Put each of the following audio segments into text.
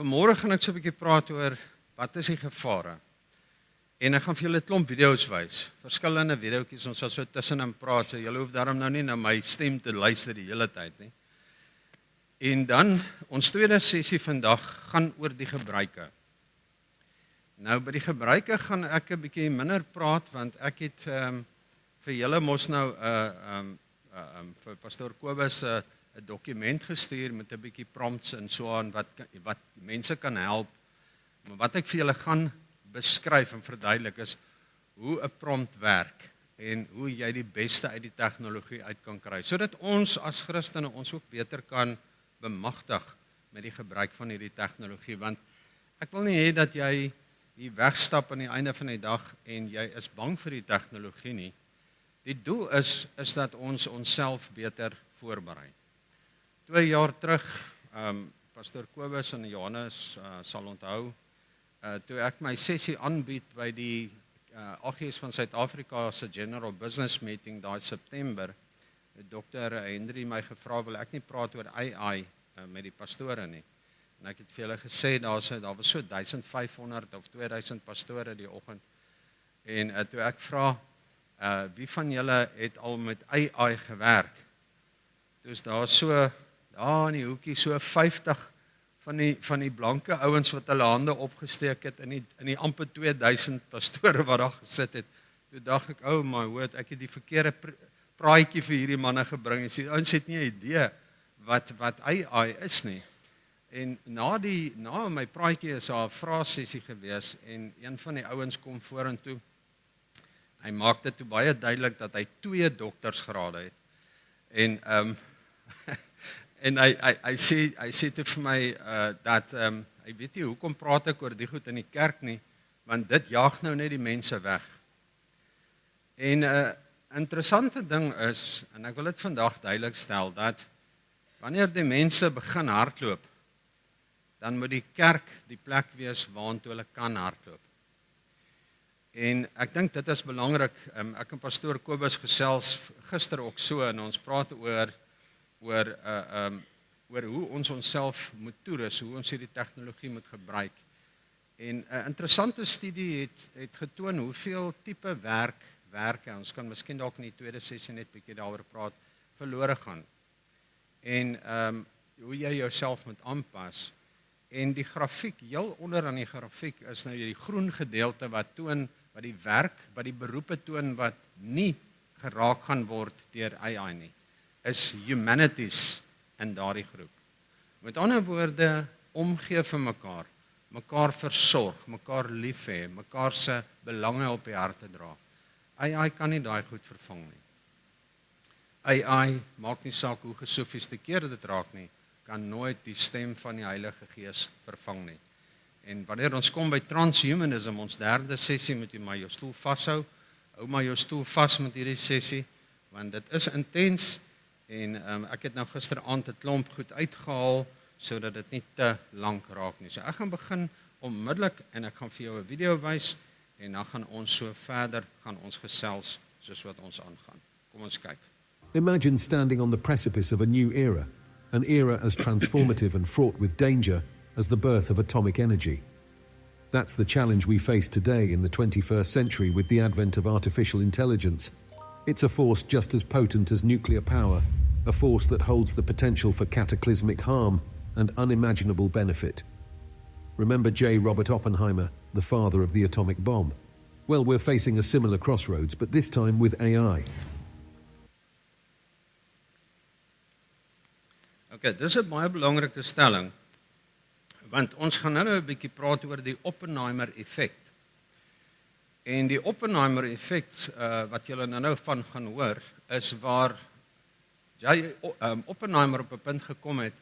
Vanmôre gaan ek so 'n bietjie praat oor wat is die gevare. En ek gaan vir julle 'n klomp video's wys. Verskillende videoetjies, ons sal so tussenin praat, so julle hoef daarom nou nie na my stem te luister die hele tyd nie. En dan, ons tweede sessie vandag gaan oor die gebruike. Nou by die gebruike gaan ek 'n bietjie minder praat, want ek het vir julle mos nou vir pastoor Kobus 'n dokument gestuur met 'n bietjie prompts en so aan wat mense kan help. Maar wat ek vir julle gaan beskryf en verduidelik is hoe 'n prompt werk en hoe jy die beste uit die tegnologie uit kan kry, sodat ons as Christene ons ook beter kan bemagtig met die gebruik van hierdie tegnologie, want ek wil nie hê dat jy hier wegstap aan die einde van die dag en jy is bang vir die tegnologie nie. Die doel is dat ons onsself beter voorberei. 2 jaar terug, pastoor Kobus en Johannes sal onthou, toe ek my sessie aanbied by die AGS van Suid-Afrika se General Business Meeting daai September, het Dr. Henry my gevra, wil ek nie praat oor AI met die pastore nie. En ek het vir hulle gesê, daar was so 1500 of 2000 pastore die oggend. En toe ek vra, wie van julle het al met AI gewerk? Dus daar so, daar in die hoekie, so 50 van die blanke ouens wat hulle hande opgesteek het, in die amper 2000 pastore wat daar gesit het. Toe dacht ek, oh my word, ek het die verkeerde praatjie vir hierdie manne gebring. Ons het nie 'n idee wat AI is nie. En na my praatjie is daar 'n vraesessie gewees, en een van die ouens kom vorentoe. Hy maak dit toe baie duidelik dat hy 2 doktorsgrade het. En en hy sê toe vir my dat hy weet nie hoekom praat ek oor die goed in die kerk nie, want dit jaag nou net die mense weg. En 'n interessante ding is, en ek wil dit vandag duidelik stel, dat wanneer die mense begin hardloop, dan moet die kerk die plek wees waartoe hulle kan hardloop. En ek dink dit is belangrik. Ek en pastoor Kobus gesels gister ook so, en ons praat oor hoe ons onsself moet toerus, hoe ons hierdie tegnologie moet gebruik. En 'n interessante studie het getoon hoeveel tipe werke, ons kan miskien dalk in die tweede sessie net bietjie daaroor praat, verlore gaan. En hoe jy jouself moet aanpas. En die grafiek, heel onder aan die grafiek, is nou die groen gedeelte wat toon wat die beroepe toon wat nie geraak gaan word deur AI nie, is humanities in daardie groep. Met ander woorde, omgee vir mekaar versorg, mekaar lief hê, mekaar se belange op die harte dra. AI kan nie daai goed vervang nie. AI, maak nie saak hoe gesofistikeerd dit raak nie, kan nooit die stem van die Heilige Gees vervang nie. En wanneer ons kom by transhumanism, ons derde sessie, moet jy maar jou stoel vashou. Hou maar jou stoel vas met hierdie sessie, want dit is intens. En ek het nou gisteraand 'n klomp goed uitgehaal, sodat dit nie te lank raak nie. So ek gaan begin onmiddellik, en ek gaan vir jou 'n video wys, en dan gaan ons so verder, gaan ons gesels, soos wat ons aangaan. Kom ons kyk. Imagine standing on the precipice of a new era, an era as transformative and fraught with danger as the birth of atomic energy. That's the challenge we face today in the 21st century with the advent of artificial intelligence. It's a force just as potent as nuclear power, a force that holds the potential for cataclysmic harm and unimaginable benefit. Remember J. Robert Oppenheimer, the father of the atomic bomb? Well, we're facing a similar crossroads, but this time with AI. Okay, dis 'n baie belangrike stelling, want ons gaan nou 'n bietjie praat oor die Oppenheimer-effek. En die Oppenheimer-effek, wat julle nou van gaan hoor, is waar Oppenheimer op 'n punt gekom het,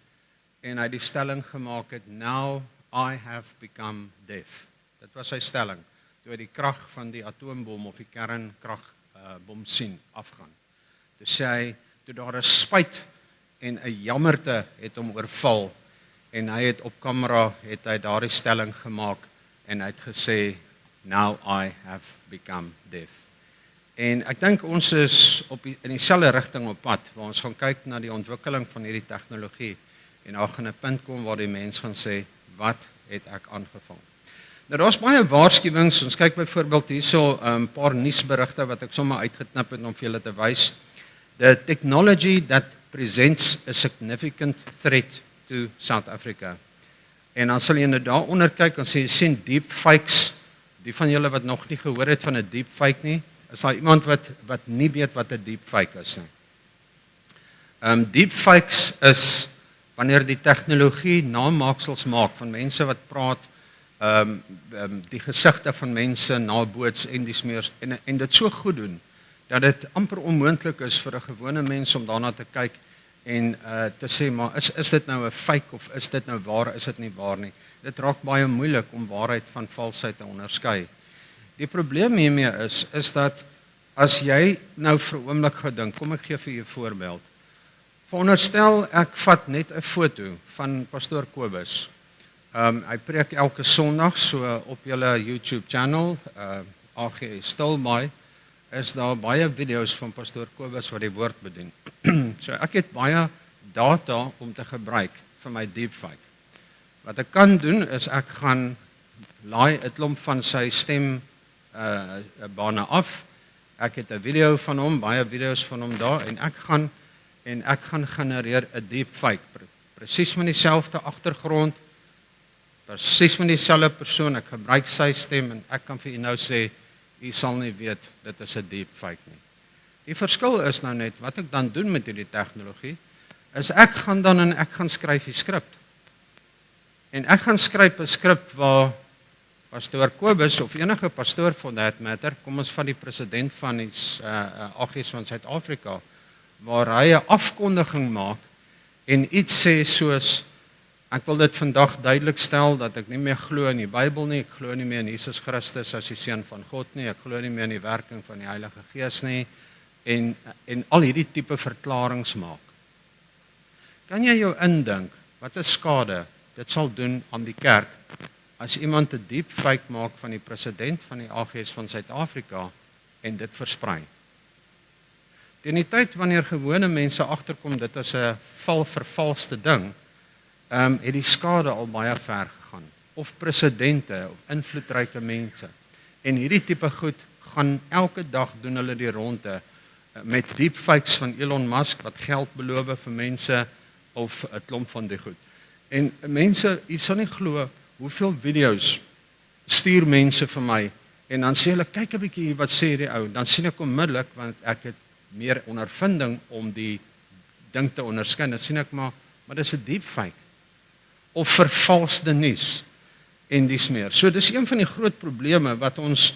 en hy die stelling gemaak het, now I have become deaf. Dit was sy stelling, toe hy die krag van die atoombom of die kernkragbom sien afgaan. Toe sê hy, toe daar 'n spyt en 'n jammerte het hom oorval, en hy het op kamera, het hy daardie stelling gemaak, en hy het gesê, now I have become deaf. En ek dink ons is in dieselfde rigting op pad, waar ons gaan kyk na die ontwikkeling van hierdie tegnologie, en daar gaan 'n punt kom waar die mens gaan sê, wat het ek aangevang? Nou daar's baie waarskuwings. Ons kyk byvoorbeeld hierso 'n paar nuusberigte wat ek sommer uitgeknip het om vir julle te wys. The technology that presents a significant threat to South Africa. En dan sal jy nou daaronder kyk en jy sien deepfakes. Die van julle wat nog nie gehoor het van 'n deepfake nie, is daar iemand wat nie weet wat 'n deepfake is nie. Deepfakes is wanneer die tegnologie namaaksels maak van mense wat praat, die gesigte van mense naboots en dis meer en dit so goed doen dat dit amper onmoontlik is vir 'n gewone mens om daarna te kyk en te sê maar is dit nou 'n fake of is dit nou waar, is dit nie waar nie. Dit raak baie moeilik om waarheid van valsheid te onderskei. Die probleem hiermee is dat as jy nou vir 'n oomblik gedink, kom ek gee vir jou 'n voorbeeld. Veronderstel ek vat net 'n foto van pastoor Kobus. Hy preek elke Sondag so op julle YouTube channel, AG Stilbaai, is daar baie video's van pastoor Kobus wat die woord bedien. So ek het baie data om te gebruik vir my deepfake. Wat ek kan doen is ek gaan laai 'n klomp van sy stem bane af. Ek het 'n video van hom, baie video's van hom daar en ek gaan genereer 'n deepfake. Presies met dieselfde agtergrond, presies met dieselfde persoon. Ek gebruik sy stem en ek kan vir u nou sê u sal nie weet dit is 'n deepfake nie. Die verskil is nou net wat ek dan doen met hierdie tegnologie is ek gaan skryf die skrip. En ek gaan skryf 'n skrip waar pastoor Kobus of enige pastoor for that matter, kom ons van die president van die AG's van Suid-Afrika, waar hy 'n afkondiging maak en iets sê soos ek wil dit vandag duidelik stel dat ek nie meer glo in die Bybel nie, ek glo nie meer in Jesus Christus as die seun van God nie, ek glo nie meer in die werking van die Heilige Gees nie en al hierdie tipe verklaringe maak. Kan jy jou indink wat 'n skade dit sal doen aan die kerk as iemand 'n deepfake maak van die president van die AG's van Suid-Afrika en dit versprei? Teen die tyd wanneer gewone mense agterkom dit is 'n vervalste ding, het die skade al baie ver gegaan. Of presidente of invloedryke mense. En hierdie tipe goed gaan elke dag doen hulle die ronde met deepfakes van Elon Musk wat geld beloof vir mense of 'n klomp van die goed. En mense, jy sal nie glo hoeveel video's stuur mense vir my en dan sê hulle kyk 'n bietjie hier wat sê die ou, dan sien ek onmiddellik want ek het meer ondervinding om die ding te onderskei. Dan sien ek maar dis 'n deepfake of vervalste nuus en dis meer. So dis een van die groot probleme wat ons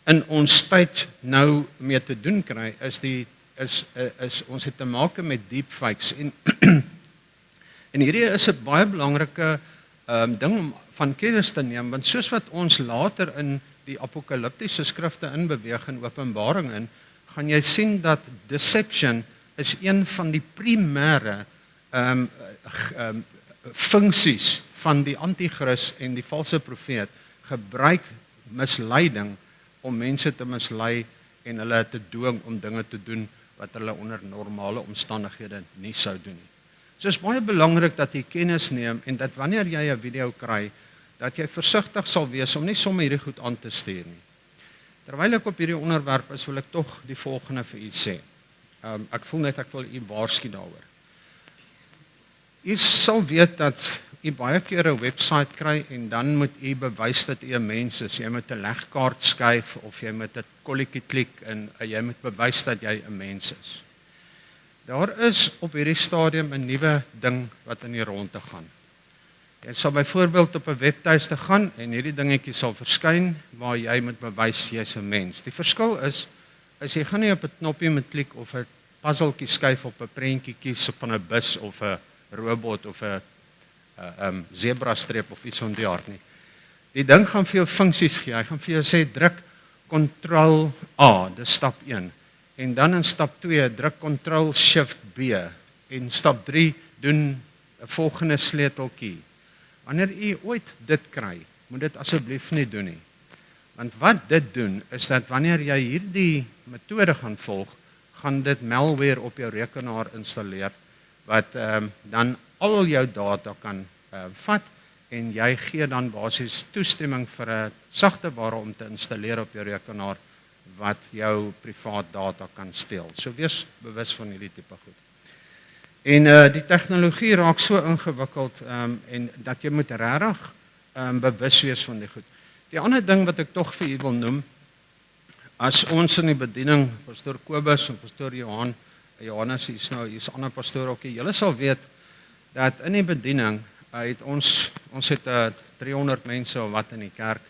in ons tyd nou mee te doen kry is ons het te maak met deepfakes en en hierdie is 'n baie belangrike ding om van kennis te neem want soos wat ons later in die apokaliptiese skrifte inbeweeg in Openbaring in, gaan jy sien dat deception is een van die primêre funksies van die anti-kris en die valse profeet, gebruik misleiding om mense te mislei en hulle te dwing om dinge te doen wat hulle onder normale omstandighede nie sou doen nie. So is baie belangrik dat jy kennis neem en dat wanneer jy 'n video kry, dat jy versigtig sal wees om nie sommer hierdie goed aan te stuur nie. Terwyl ek op hierdie onderwerp is, wil ek tog die volgende vir u sê. Ek voel net ek wil u waarsku daaroor. U sal weet dat u baie keer 'n webwerf kry en dan moet u bewys dat u 'n mens is. Jy moet 'n legkaart skuif of jy moet 'n kolletjie klik en jy moet bewys dat jy 'n mens is. Daar is op hierdie stadium 'n nuwe ding wat in die ronde gaan. Jy sal byvoorbeeld op 'n webtuiste gaan en hierdie dingetjie sal verskyn waar jy moet bewys jy's 'n mens. Die verskil is jy gaan nie op 'n knoppie moet klik of 'n puzzeltjie skuif op 'n prentjie kies van 'n bus of 'n robot of 'n zebra streep of iets van die aard nie. Die ding gaan vir jou funksies gee. Hy gaan vir jou sê druk Ctrl A, dis stap 1. En dan in stap 2 druk Ctrl Shift B en stap 3 doen 'n volgende sleuteltjie. Wanneer u ooit dit kry, moet dit asseblief nie doen nie. Want wat dit doen is dat wanneer jy hierdie metode gaan volg, gaan dit malware op jou rekenaar installeer wat dan al jou data kan vat en jy gee dan basies toestemming vir 'n sagteware om te installeer op jou rekenaar wat jou privaat data kan steel. So wees bewus van hierdie tipe goed. En die tegnologie raak so ingewikkeld en dat jy moet regtig bewus wees van die goed. Die ander ding wat ek tog vir u wil noem, as ons in die bediening, pastoor Kobus en pastoor Johannes, hier's ander pastoor ook, julle sal weet dat in die bediening het ons het 300 mense of wat in die kerk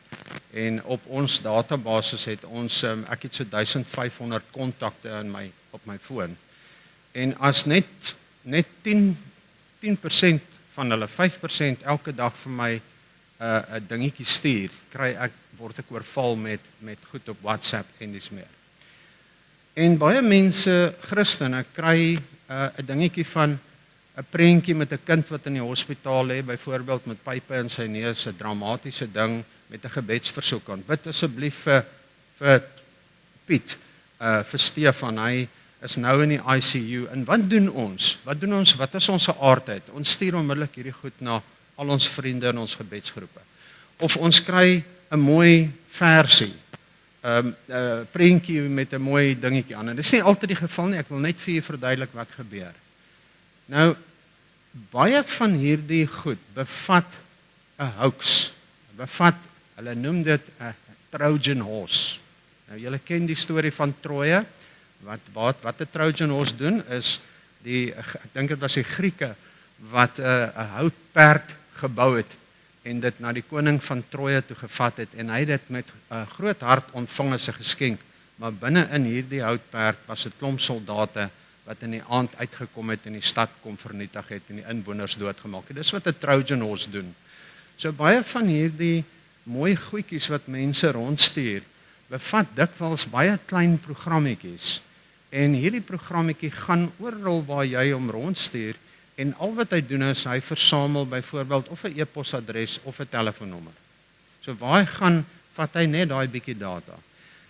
en op ons database het ons ek het so 1500 kontakte op my foon. En as net 10% van hulle 5% elke dag vir my 'n dingetjie stuur, word ek oorval met goed op WhatsApp en dis meer. En baie mense, Christene, kry 'n dingetjie van 'n prentjie met 'n kind wat in die hospitaal lê, byvoorbeeld met pype in sy neus, 'n dramatiese ding met 'n gebedsversoek aan. Bid asseblief vir Piet, vir Stefan, hy is nou in die ICU. En wat doen ons? Wat is ons aardheid? Ons stuur onmiddellik hierdie goed na al ons vriende in ons gebedsgroepe. Of ons kry 'n mooi versie, 'n prentjie met 'n mooi dingetjie aan. En dis nie altyd die geval nie, ek wil net vir julle verduidelik wat gebeur. Nou, baie van hierdie goed bevat 'n hoax, hulle noem dit 'n Trojan horse. Nou, julle ken die storie van Troje. Wat 'n Trojan horse doen is, ek dink dit was die Grieke wat 'n houtperd gebou het en dit na die koning van Troje toe gevat het en hy het dit met 'n groot hart ontvang as 'n geskenk, maar binne in hierdie houtperd was 'n klomp soldate wat in die aand uitgekom het en die stad kom vernietig het en die inwoners doodgemaak het. Dis wat 'n Trojan horse doen. So baie van hierdie mooi goedjies wat mense rondstuur, bevat dikwels baie klein programmetjies. En hierdie programmetjie gaan oral waar jy hom rondstuur en al wat hy doen is hy versamel byvoorbeeld of 'n e-posadres of 'n telefoonnommer. So waar hy gaan, vat hy net daai bietjie data.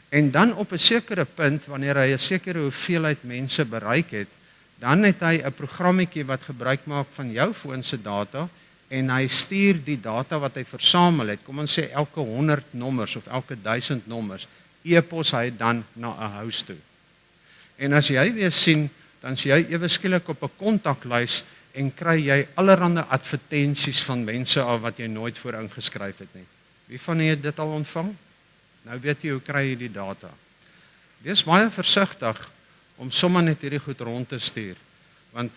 En dan op 'n sekere punt, wanneer hy 'n sekere hoeveelheid mense bereik het, dan het hy 'n programmetjie wat gebruik maak van jou foon se data en hy stuur die data wat hy versamel het, kom ons sê elke 100 nommers of elke 1000 nommers, e-pos hy dan na 'n host toe. En as jy weer sien, dan is jy ewe skielik op 'n kontaklys en kry jy allerlei advertensies van mense af wat jy nooit voor ingeskryf het nie. Wie van julle het dit al ontvang? Nou weet jy hoe kry jy die data. Wees baie versigtig om sommer net hierdie goed rond te stuur, want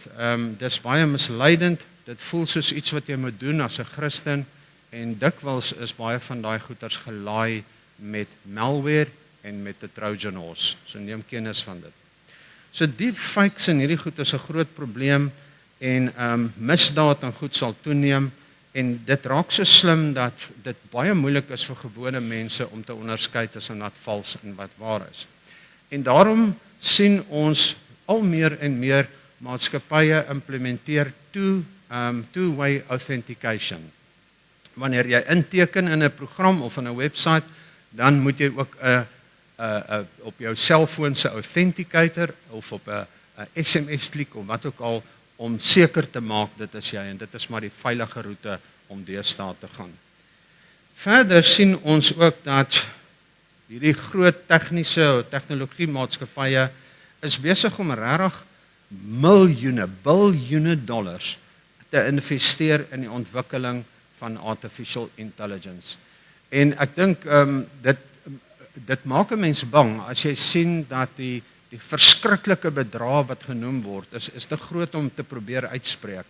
dis baie misleidend, dit voel soos iets wat jy moet doen as 'n Christen en dikwels is baie van daai goeters gelaai met malware en met 'n Trojan horse. So neem kennis van dit. So deepfakes en hierdie goed is 'n groot probleem en misdaad en goed sal toeneem en dit raak so slim dat dit baie moeilik is vir gewone mense om te onderskei tussen wat vals en wat waar is. En daarom sien ons al meer en meer maatskappye implementeer two-way authentication. Wanneer jy inteken in 'n program of in 'n webwerf, dan moet jy ook op jou selfoon se authenticator of op 'n SMS klik of wat ook al om seker te maak dit is jy en dit is maar die veilige roete om deesdae te gaan. Verder sien ons ook dat hierdie groot tegnologie maatskappye is besig om regtig biljoene dollars te investeer in die ontwikkeling van artificial intelligence. En ek dink dit maak 'n mens bang as jy sien dat die verskriklike bedrae wat genoem word is te groot om te probeer uitspreek.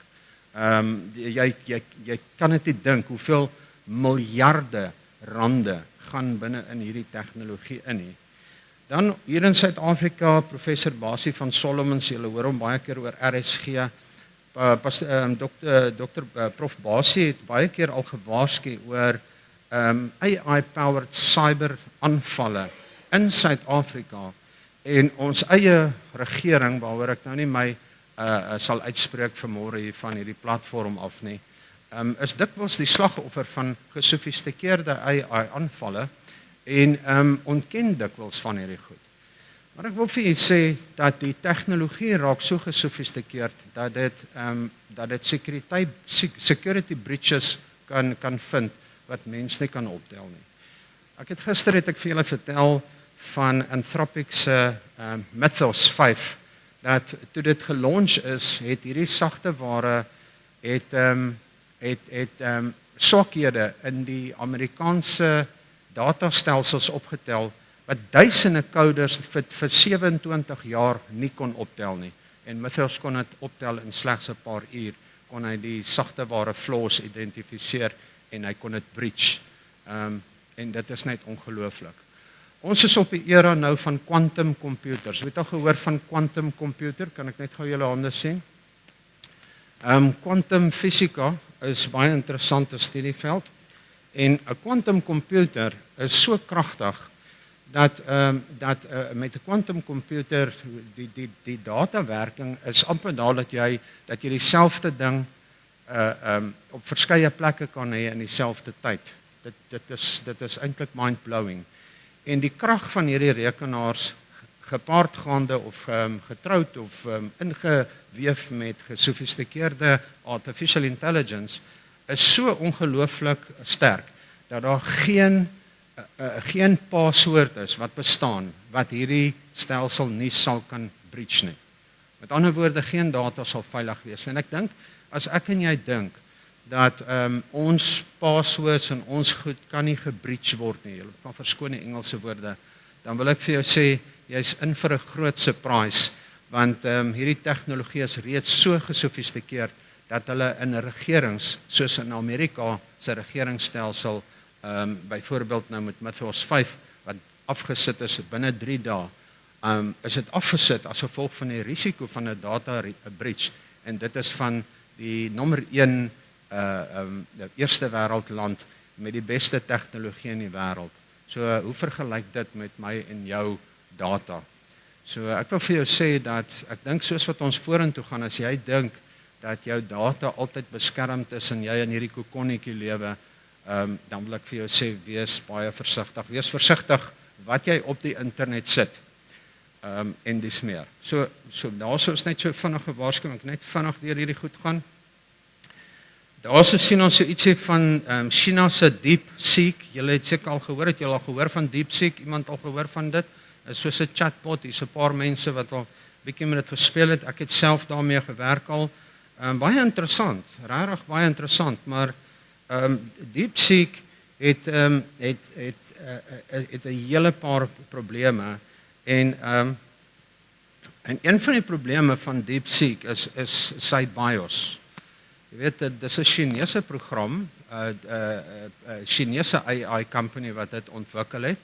Jy kan dit nie dink hoeveel miljarde rande gaan binne in hierdie tegnologie in nie. Dan hier in Suid-Afrika, professor Basie van Solomons, julle hoor hom baie keer oor RSG. Prof Basie het baie keer al gewaarsku oor AI-powered cyberaanvalle in Suid-Afrika en ons eie regering, waaroor ek nou nie my sal uitspreek vanmôre hier van hierdie platform af nie, is dikwels die slagoffer van gesofistikeerde AI-aanvalle en ontken dikwels van hierdie goed. Maar ek wil vir julle sê dat die tegnologie raak so gesofistikeerd dat dit security breaches kan vind wat mens nie kan optel nie. Gister het ek vir julle vertel van Anthropic se Mythos 5 dat toe dit gelunch is, het hierdie sagte ware swakhede in die Amerikaanse datastelsels opgetel wat duisende coders vir 27 jaar nie kon optel nie. En Mythos kon dit optel in slegs 'n paar uur, kon hy die sagte ware flaws identifiseer en hy kon dit breach. En dit is net ongelooflik. Ons is op die era nou van quantum computers. Het al gehoor van quantum computer? Kan ek net gou julle hande sien? Quantum fisika is baie interessante studieveld en 'n quantum computer is so kragtig dat met 'n quantum computer die datawerking is amper dat jy dieselfde ding op verskeie plekke kan hê in dieselfde tyd. Dit is eintlik mind-blowing. En die krag van hierdie rekenaars gepaardgaande of getroud of ingeweef met gesofistikeerde artificial intelligence is so ongelooflik sterk dat daar geen paswoord is wat bestaan wat hierdie stelsel nie sal kan breach nie. Met ander woorde, geen data sal veilig wees nie. En ek dink, as ek en jy dink dat ons passwords en ons goed kan nie gebreach word nie. Julle kan verskoon die Engelse woorde. Dan wil ek vir jou sê, jy's in vir 'n groot surprise, want hierdie tegnologie is reeds so gesofistikeerd dat hulle in regerings, soos in Amerika se regeringsstelsel, byvoorbeeld nou met Mythos 5 wat afgesit is binne 3 dae, is dit afgesit as gevolg van die risiko van 'n data breach, en dit is van die nommer 1 die eerste wêreldland met die beste tegnologie in die wêreld. So hoe vergelyk dit met my en jou data? So ek wil vir jou sê dat ek dink soos wat ons vorentoe gaan, as jy dink dat jou data altyd beskermd is en jy in hierdie kokonnetjie lewe, dan wil ek vir jou sê, wees baie versigtig. Wees versigtig wat jy op die internet sit. En dis meer. So daarso is net so vinnige waarskuwing, net vinnig deur hierdie goed gaan. Daarso sien ons so ietsie van China se DeepSeek. Julle het seker al gehoor, het julle al gehoor van DeepSeek? Iemand al gehoor van dit? Is soos 'n chatbot, hier's 'n paar mense wat al bietjie met dit gespeel het. Ek het self daarmee gewerk al. Baie interessant, regtig baie interessant, maar DeepSeek het 'n hele paar probleme en een van die probleme van DeepSeek is sy BIOS. Jy weet, dit is 'n Chinese program, Chinese AI company wat dit ontwikkel het,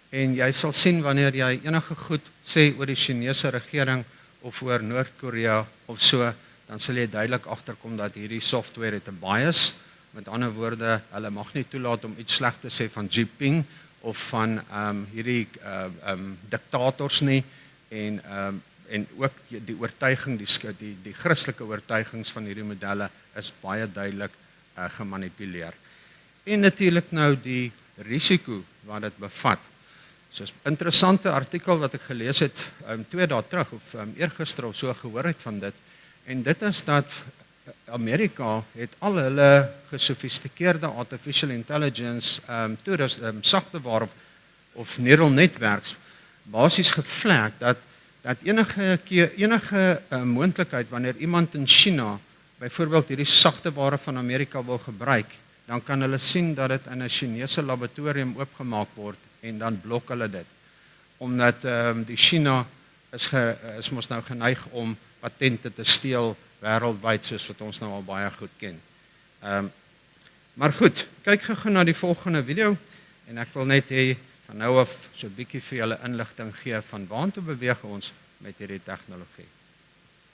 en jy sal sien wanneer jy enige goed sê oor die Chinese regering of oor Noord-Korea of so, dan sal jy duidelik agterkom dat hierdie software het 'n bias. Met ander woorde, hulle mag nie toelaat om iets sleg te sê van Xi Jinping of van hierdie diktators nie, en ook die oortuiging, die Christelike oortuigings van hierdie modelle is baie duidelik gemanipuleer. En natuurlik nou die risiko wat dit bevat. So 'n interessante artikel wat ek gelees het 2 dae terug of eergister of so gehoor het van dit, en dit is dat Amerika het al hulle gesofistikeerde artificial intelligence sagte ware of neural netwerks basies gevlek dat enige moontlikheid wanneer iemand in China byvoorbeeld hierdie sagte ware van Amerika wil gebruik, dan kan hulle sien dat dit in 'n Chinese laboratorium oopgemaak word en dan blok hulle dit. Omdat die China is mos nou geneig om patente te steel wêreldwyd, soos wat ons nou al baie goed ken. Maar goed, kyk gou na die volgende video en ek wil net hê van nou af so 'n bietjie vir julle inligting gee van waartoe beweeg ons met hierdie tegnologie.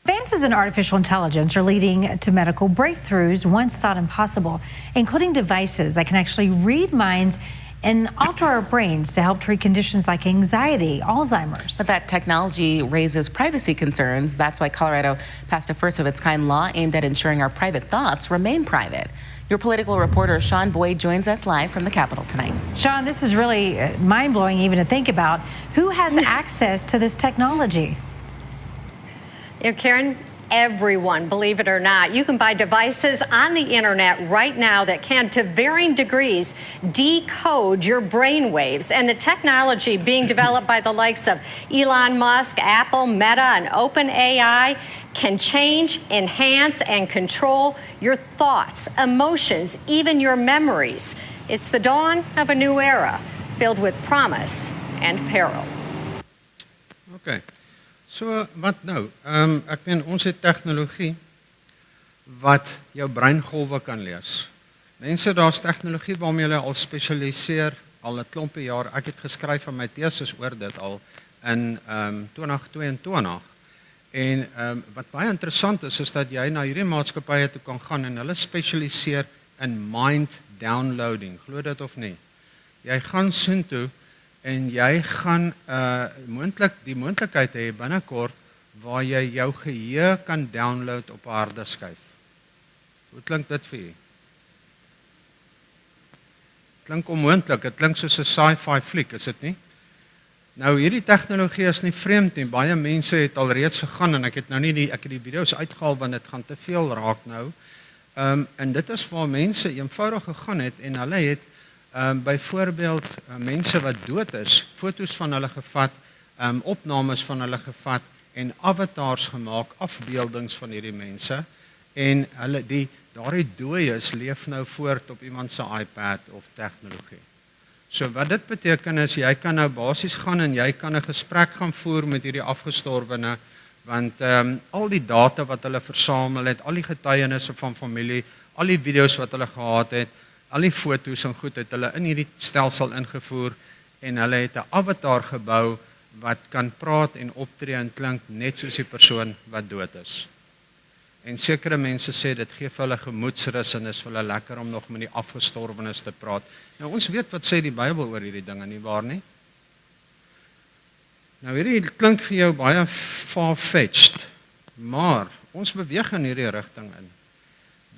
Advances in artificial intelligence are leading to medical breakthroughs once thought impossible, including devices that can actually read minds and alter our brains to help treat conditions like anxiety, Alzheimer's. But that technology raises privacy concerns. That's why Colorado passed a first-of-its-kind law aimed at ensuring our private thoughts remain private. Your political reporter, Sean Boyd, joins us live from the Capitol tonight. Sean, this is really mind-blowing even to think about. Who has access to this technology? Karen, everyone, believe it or not. You can buy devices on the internet right now that can, to varying degrees, decode your brain waves. And the technology being developed by the likes of Elon Musk, Apple, Meta, and OpenAI can change, enhance, and control your thoughts, emotions, even your memories. It's the dawn of a new era filled with promise and peril. Okay. So wat nou? Ek meen ons het tegnologie wat jou breingolwe kan lees. Mense, daar's tegnologie waarmee hulle al spesialiseer al 'n klompie jaar. Ek het geskryf van my teses oor dit al in 2022. En wat baie interessant is dat jy na hierdie maatskappye toe kan gaan en hulle spesialiseer in mind downloading. Glo dit of nie? Jy gaan soontoe en jy gaan die moontlikheid hê binnekort waar jy jou geheue kan download op 'n harde skyf. Hoe klink dit vir u? Klink onmoontlik, dit klink soos 'n sci-fi fliek, is dit nie? Nou hierdie tegnologie is nie vreemd nie. Baie mense het alreeds gegaan en ek het die video's uitgehaal want dit gaan te veel raak nou. En dit is waar mense eenvoudig gegaan het en hulle het byvoorbeeld mense wat dood is, foto's van hulle gevat, opnames van hulle gevat en avatars gemaak, afbeeldings van hierdie mense en daardie dooies leef nou voort op iemand se iPad of tegnologie. So wat dit beteken is jy kan nou basies gaan en jy kan 'n gesprek gaan voer met hierdie afgestorwene want al die data wat hulle versamel het, al die getuienisse van familie, al die video's wat hulle gehad het, al die foto's en goed het hulle in hierdie stelsel ingevoer en hulle het 'n avatar gebou wat kan praat en optree en klink net soos die persoon wat dood is. En sekere mense sê dit gee vir hulle gemoedsrus en is vir hulle lekker om nog met die afgestorwenes te praat. Nou ons weet wat sê die Bybel oor hierdie dinge, nie waar nie? Nou hierdie klink vir jou baie far-fetched, maar ons beweeg in hierdie rigting in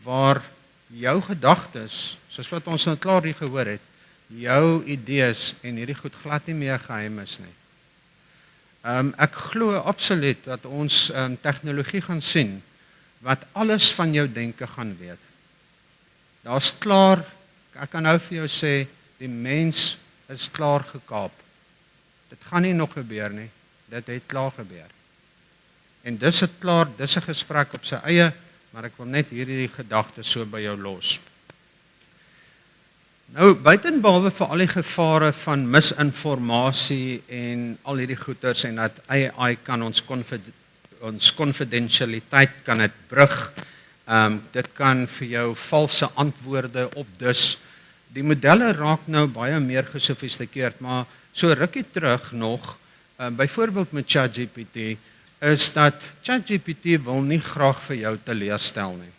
waar jou gedagtes, soos wat ons nou klaar hier gehoor het, jou idees en hierdie goed glad nie meer geheim is nie. Ek glo absoluut dat ons tegnologie gaan sien wat alles van jou denke gaan weet. Daar's klaar, ek kan nou vir jou sê, die mens is klaar gekaap. Dit gaan nie nog gebeur nie, dit het klaar gebeur. En dis het klaar, dis 'n gesprek op sy eie, maar ek wil net hierdie gedagte so by jou los. Nou, buitenbehalwe vir al die gevare van misinformasie en al hierdie goeters en dat AI kan ons confidentialiteit kan dit brug. Dit kan vir jou valse antwoorde opdis. Die modelle raak nou baie meer gesofistikeerd, maar so rukkie terug nog, byvoorbeeld met ChatGPT, is dat ChatGPT wil nie graag vir jou teleurstel nie.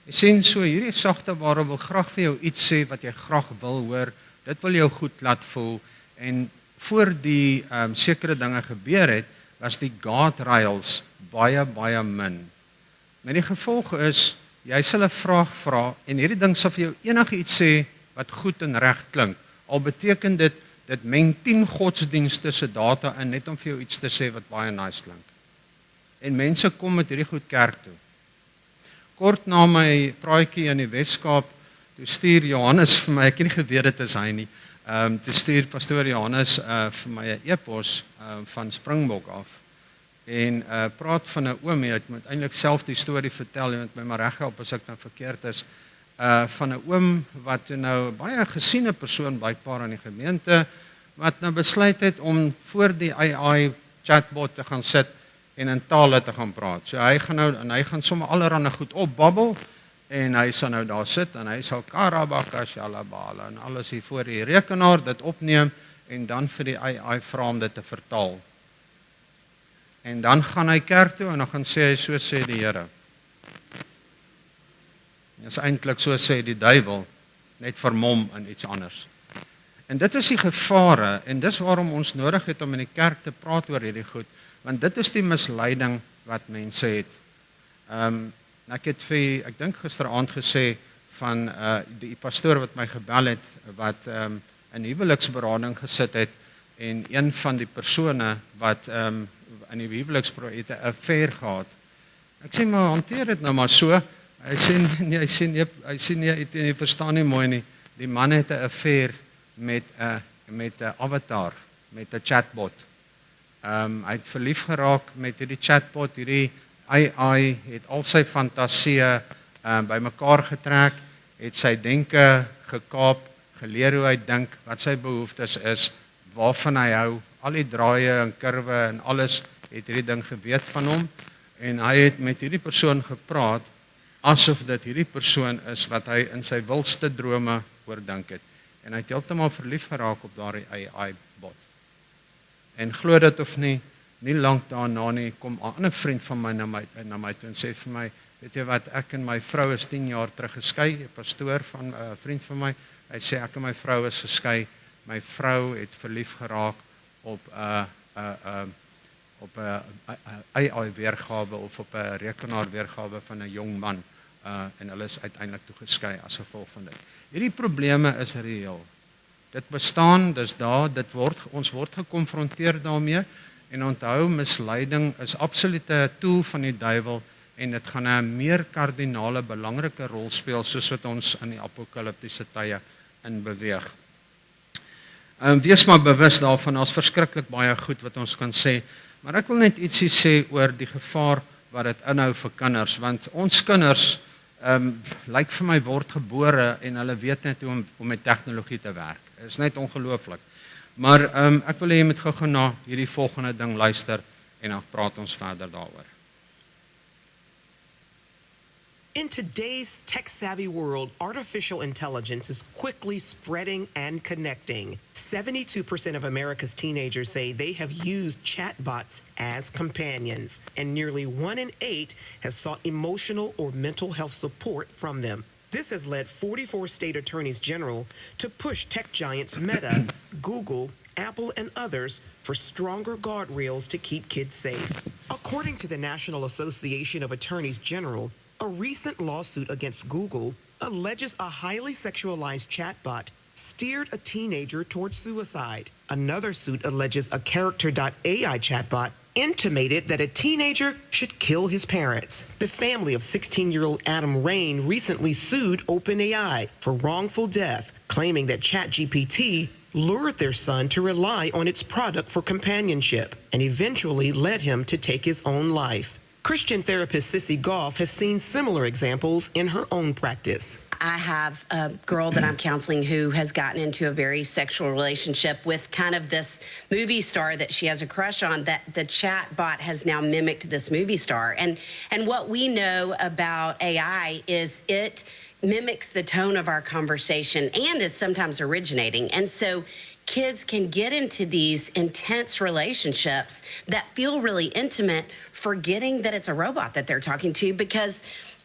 Jy sien so hierdie sagte ware wil graag vir jou iets sê wat jy graag wil hoor. Dit wil jou goed laat voel en voor die sekere dinge gebeur het, was die guardrails baie min. Maar die gevolg is jy sal 'n vraag vra en hierdie ding sal vir jou enigiets sê wat goed en reg klink. Al beteken dit meng 10 godsdienste se data in net om vir jou iets te sê wat baie nice klink. En mense kom met hierdie goed kerk toe. Kort na my praatjie in die Weskaap, toe stuur Johannes vir my, ek het nie geweet dit is hy nie. Toe stuur pastoor Johannes vir my 'n e-pos van Springbok af. En praat van 'n oom, ek moet eintlik self die storie vertel, jy moet my maar reghelp as ek dan verkeerd is. Van 'n oom wat nou baie gesiene persoon blykbaar in die gemeente wat nou besluit het om voor die AI chatbot te gaan sit en in tale te gaan praat. So hy gaan sommer allerhande goed opbabbel en hy sal nou daar sit en hy sal karabaka shalabala en alles hier voor die rekenaar dit opneem en dan vir die AI vra om dit te vertaal. En dan gaan hy kerk toe en dan gaan sê hy, so sê die Here. Dit is eintlik so sê die duiwel, net vermom in iets anders. En dit is die gevare en dis waarom ons nodig het om in die kerk te praat oor hierdie goed, want dit is die misleiding wat mense het. Ek dink gisteraand gesê van die pastoor wat my gebel het, wat in huweliksberading gesit het en een van die persone wat in die huweliksprojekte 'n affair gehad Ek sê maar hanteer dit nou maar so. Hy sê nee, jy verstaan nie mooi nie. Die man het 'n affair met 'n avatar, met 'n chatbot. Hy het verlief geraak met hierdie chatbot, hierdie AI het al sy fantasieë bymekaar getrek, het sy denke gekaap, geleer hoe hy dink, wat sy behoeftes is, waarvan hy hou, al die draaie en kurwe en alles het hierdie ding geweet van hom en hy het met hierdie persoon gepraat asof dit hierdie persoon is wat hy in sy wildste drome oordink het. En hy het heeltemal verlief geraak op daardie AI bot. En glo dit of nie lank daarna nie kom 'n ander vriend van my na my toe en sê vir my, weet jy wat, ek en my vrou is 10 jaar terug geskei, 'n pastoor van 'n vriend van my. Hy sê ek en my vrou is geskei. My vrou het verlief geraak op 'n AI weergawe of op 'n rekenaar weergawe van 'n jong man en hulle is uiteindelik toe geskei as gevolg van dit. Hierdie probleme is reëel. Dit bestaan, dis daar, ons word gekonfronteer daarmee en onthou misleiding is absoluut 'n tool van die duiwel en dit gaan 'n meer kardinale belangrike rol speel soos wat ons in die apokaliptiese tye in beweeg. Wees maar bewus daarvan, ons verskriklik baie goed wat ons kan sê, maar ek wil net ietsie sê oor die gevaar wat dit inhou vir kinders, want ons kinders lyk vir my word gebore en hulle weet net hoe om met tegnologie te werk. Dit is net ongelooflik. Maar ek wil hê jy moet gou na hierdie volgende ding luister en dan praat ons verder daaroor. In today's tech-savvy world, artificial intelligence is quickly spreading and connecting. 72% of America's teenagers say they have used chatbots as companions, and nearly 1 in 8 have sought emotional or mental health support from them. This has led 44 state attorneys general to push tech giants Meta, Google, Apple, and others for stronger guardrails to keep kids safe. According to the National Association of Attorneys General, a recent lawsuit against Google alleges a highly sexualized chatbot steered a teenager towards suicide. Another suit alleges a Character.ai chatbot intimated that a teenager should kill his parents. The family of 16-year-old Adam Rain recently sued OpenAI for wrongful death, claiming that ChatGPT lured their son to rely on its product for companionship and eventually led him to take his own life. Christian therapist Sissy Goff has seen similar examples in her own practice. I have a girl that I'm counseling who has gotten into a very sexual relationship with kind of this movie star that she has a crush on, that the chat bot has now mimicked this movie star. And what we know about AI is it mimics the tone of our conversation and is sometimes originating. And so kids can get into these intense relationships that feel really intimate, forgetting that it's a robot that they're talking to because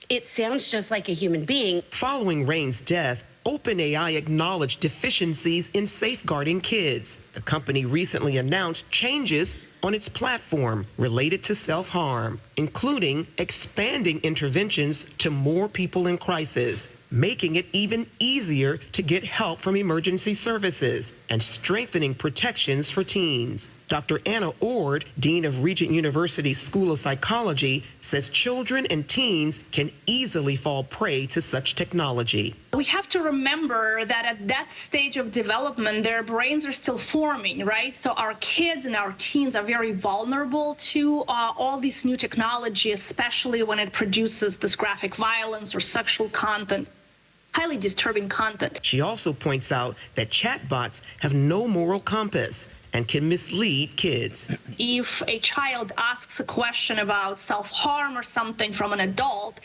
it sounds just like a human being. Following Rain's death, OpenAI acknowledged deficiencies in safeguarding kids. The company recently announced changes on its platform related to self-harm, including expanding interventions to more people in crisis, making it even easier to get help from emergency services, and strengthening protections for teens. Dr. Anna Ord, Dean of Regent University's School of Psychology, says children and teens can easily fall prey to such technology. We have to remember that at that stage of development, their brains are still forming, right? So our kids and our teens are very vulnerable to all this new technology, especially when it produces this graphic violence or sexual content. Highly disturbing content. She also points out that chatbots have no moral compass and can mislead kids. If a child asks a question about self-harm or something from an adult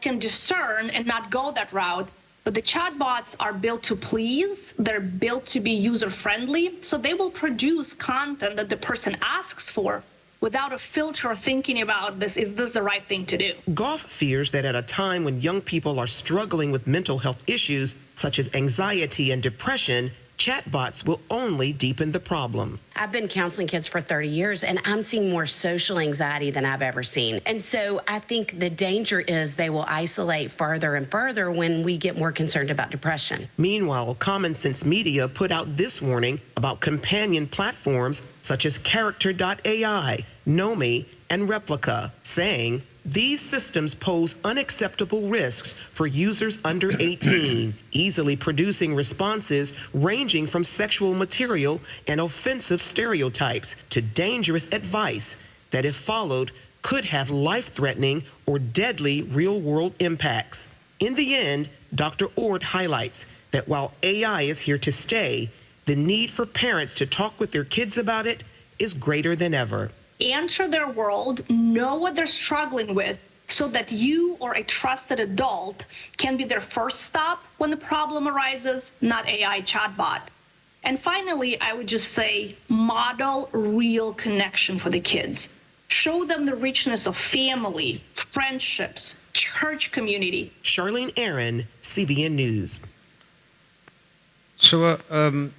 can discern and not go that route. But the chatbots are built to please, they're built to be user-friendly, so they will produce content that the person asks for without a filter or thinking about is this the right thing to do? Goff fears that at a time when young people are struggling with mental health issues such as anxiety and depression, chatbots will only deepen the problem. I've been counseling kids for 30 years, and I'm seeing more social anxiety than I've ever seen. And so I think the danger is they will isolate further and further when we get more concerned about depression. Meanwhile, Common Sense Media put out this warning about companion platforms such as Character.ai, Nomi, and Replica, saying These systems pose unacceptable risks for users under 18, easily producing responses ranging from sexual material and offensive stereotypes to dangerous advice that, if followed, could have life-threatening or deadly real-world impacts. In the end, Dr. Ord highlights that while AI is here to stay, the need for parents to talk with their kids about it is greater than ever. Enter their world, know what they're struggling with, so that you or a trusted adult can be their first stop when the problem arises, not AI chatbot. And finally, I would just say, model real connection for the kids. Show them the richness of family, friendships, church community. Charlene Aaron, CBN News. So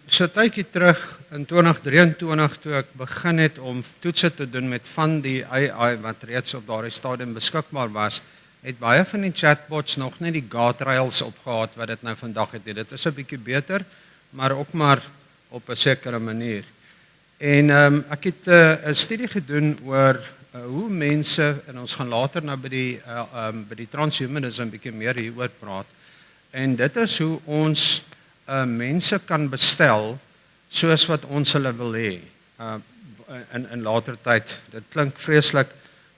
tydjie terug in 2023 toe ek begin het om toetse te doen met van die AI wat reeds op daardie stadium beskikbaar was, het baie van die chatbots nog nie die guardrails opgehad wat dit nou vandag het. Dit is 'n bietjie beter, maar ook maar op 'n sekere manier. En ek het 'n studie gedoen oor hoe mense, en ons gaan later nou by die transhumanism bietjie meer hieroor praat. En dit is hoe ons mense kan bestel soos wat ons hulle wil hê in later tyd. Dit klink vreeslik,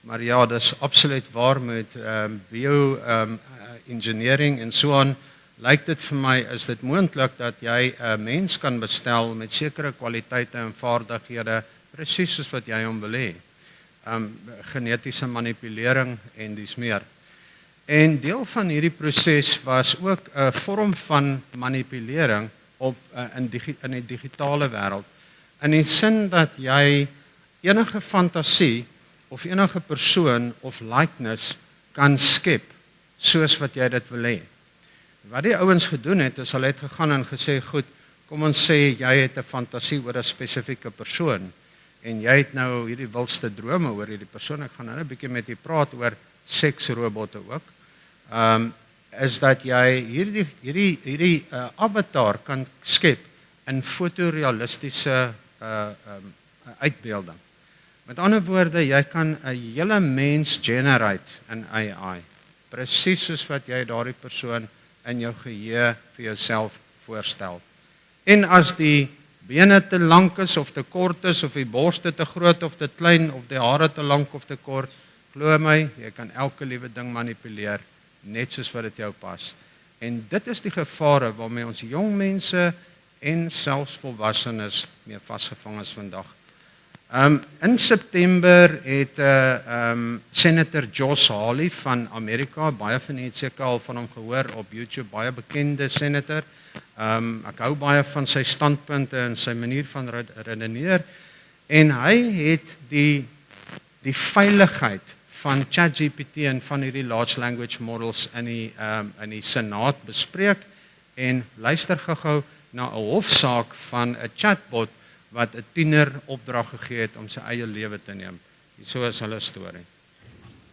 maar ja, dis absoluut waar met bio-engineering en so aan. Lyk dit vir my, is dit moontlik dat jy 'n mens kan bestel met sekere kwaliteite en vaardighede, presies soos wat jy hom wil hê. Genetiese manipulering en dis meer. En deel van hierdie proses was ook 'n vorm van manipulering in die digitale wêreld. In die sin dat jy enige fantasie of enige persoon of likeness kan skep soos wat jy dit wil hê. Wat die ouens gedoen het, is hulle het gegaan en gesê, goed, kom ons sê jy het 'n fantasie oor 'n spesifieke persoon en jy het nou hierdie wildste drome oor hierdie persoon. Ek gaan nou 'n bietjie met u praat oor seksrobotte ook. Is dat jy hierdie avatar kan skep in fotorealistiese uitbeelding. Met ander woorde, jy kan 'n hele mens generate in AI, presies soos wat jy daardie persoon in jou geheue vir jouself voorstel. En as die bene te lank is of te kort is, of die borste te groot of te klein, of die hare te lank of te kort, glo my, jy kan elke liewe ding manipuleer, net soos wat dit jou pas. En dit is die gevare waarmee ons jong mense en selfs volwassenes mee vasgevang is vandag. In September het Senator Josh Hawley van Amerika, baie van julle het seker al van hom gehoor op YouTube, baie bekende senator. Ek hou baie van sy standpunte en sy manier van redeneer. En hy het die veiligheid van ChatGPT en van hierdie large language models in die Senaat bespreek en luister gou na 'n hofsaak van 'n chatbot wat 'n tiener opdrag gegee het om sy eie lewe te neem. So is hulle storie.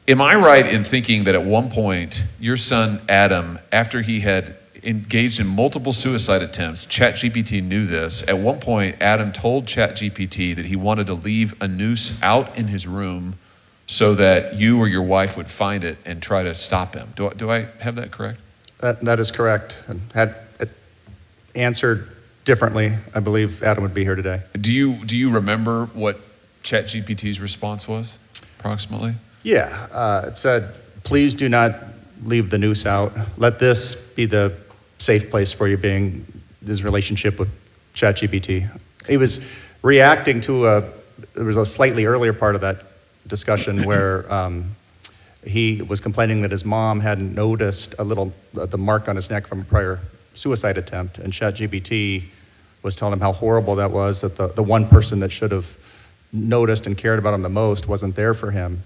Am I right in thinking that at one point your son Adam, after he had engaged in multiple suicide attempts, ChatGPT knew this. At one point Adam told ChatGPT that he wanted to leave a noose out in his room so that you or your wife would find it and try to stop him. Do I have that correct? That is correct. And had it answered differently, I believe Adam would be here today. Do you remember what ChatGPT's response was, approximately? Yeah, it said, please do not leave the noose out. Let this be the safe place for you, being his relationship with ChatGPT. He was reacting to there was a slightly earlier part of that discussion where he was complaining that his mom hadn't noticed the mark on his neck from a prior suicide attempt, and ChatGPT was telling him how horrible that was, that the one person that should have noticed and cared about him the most wasn't there for him.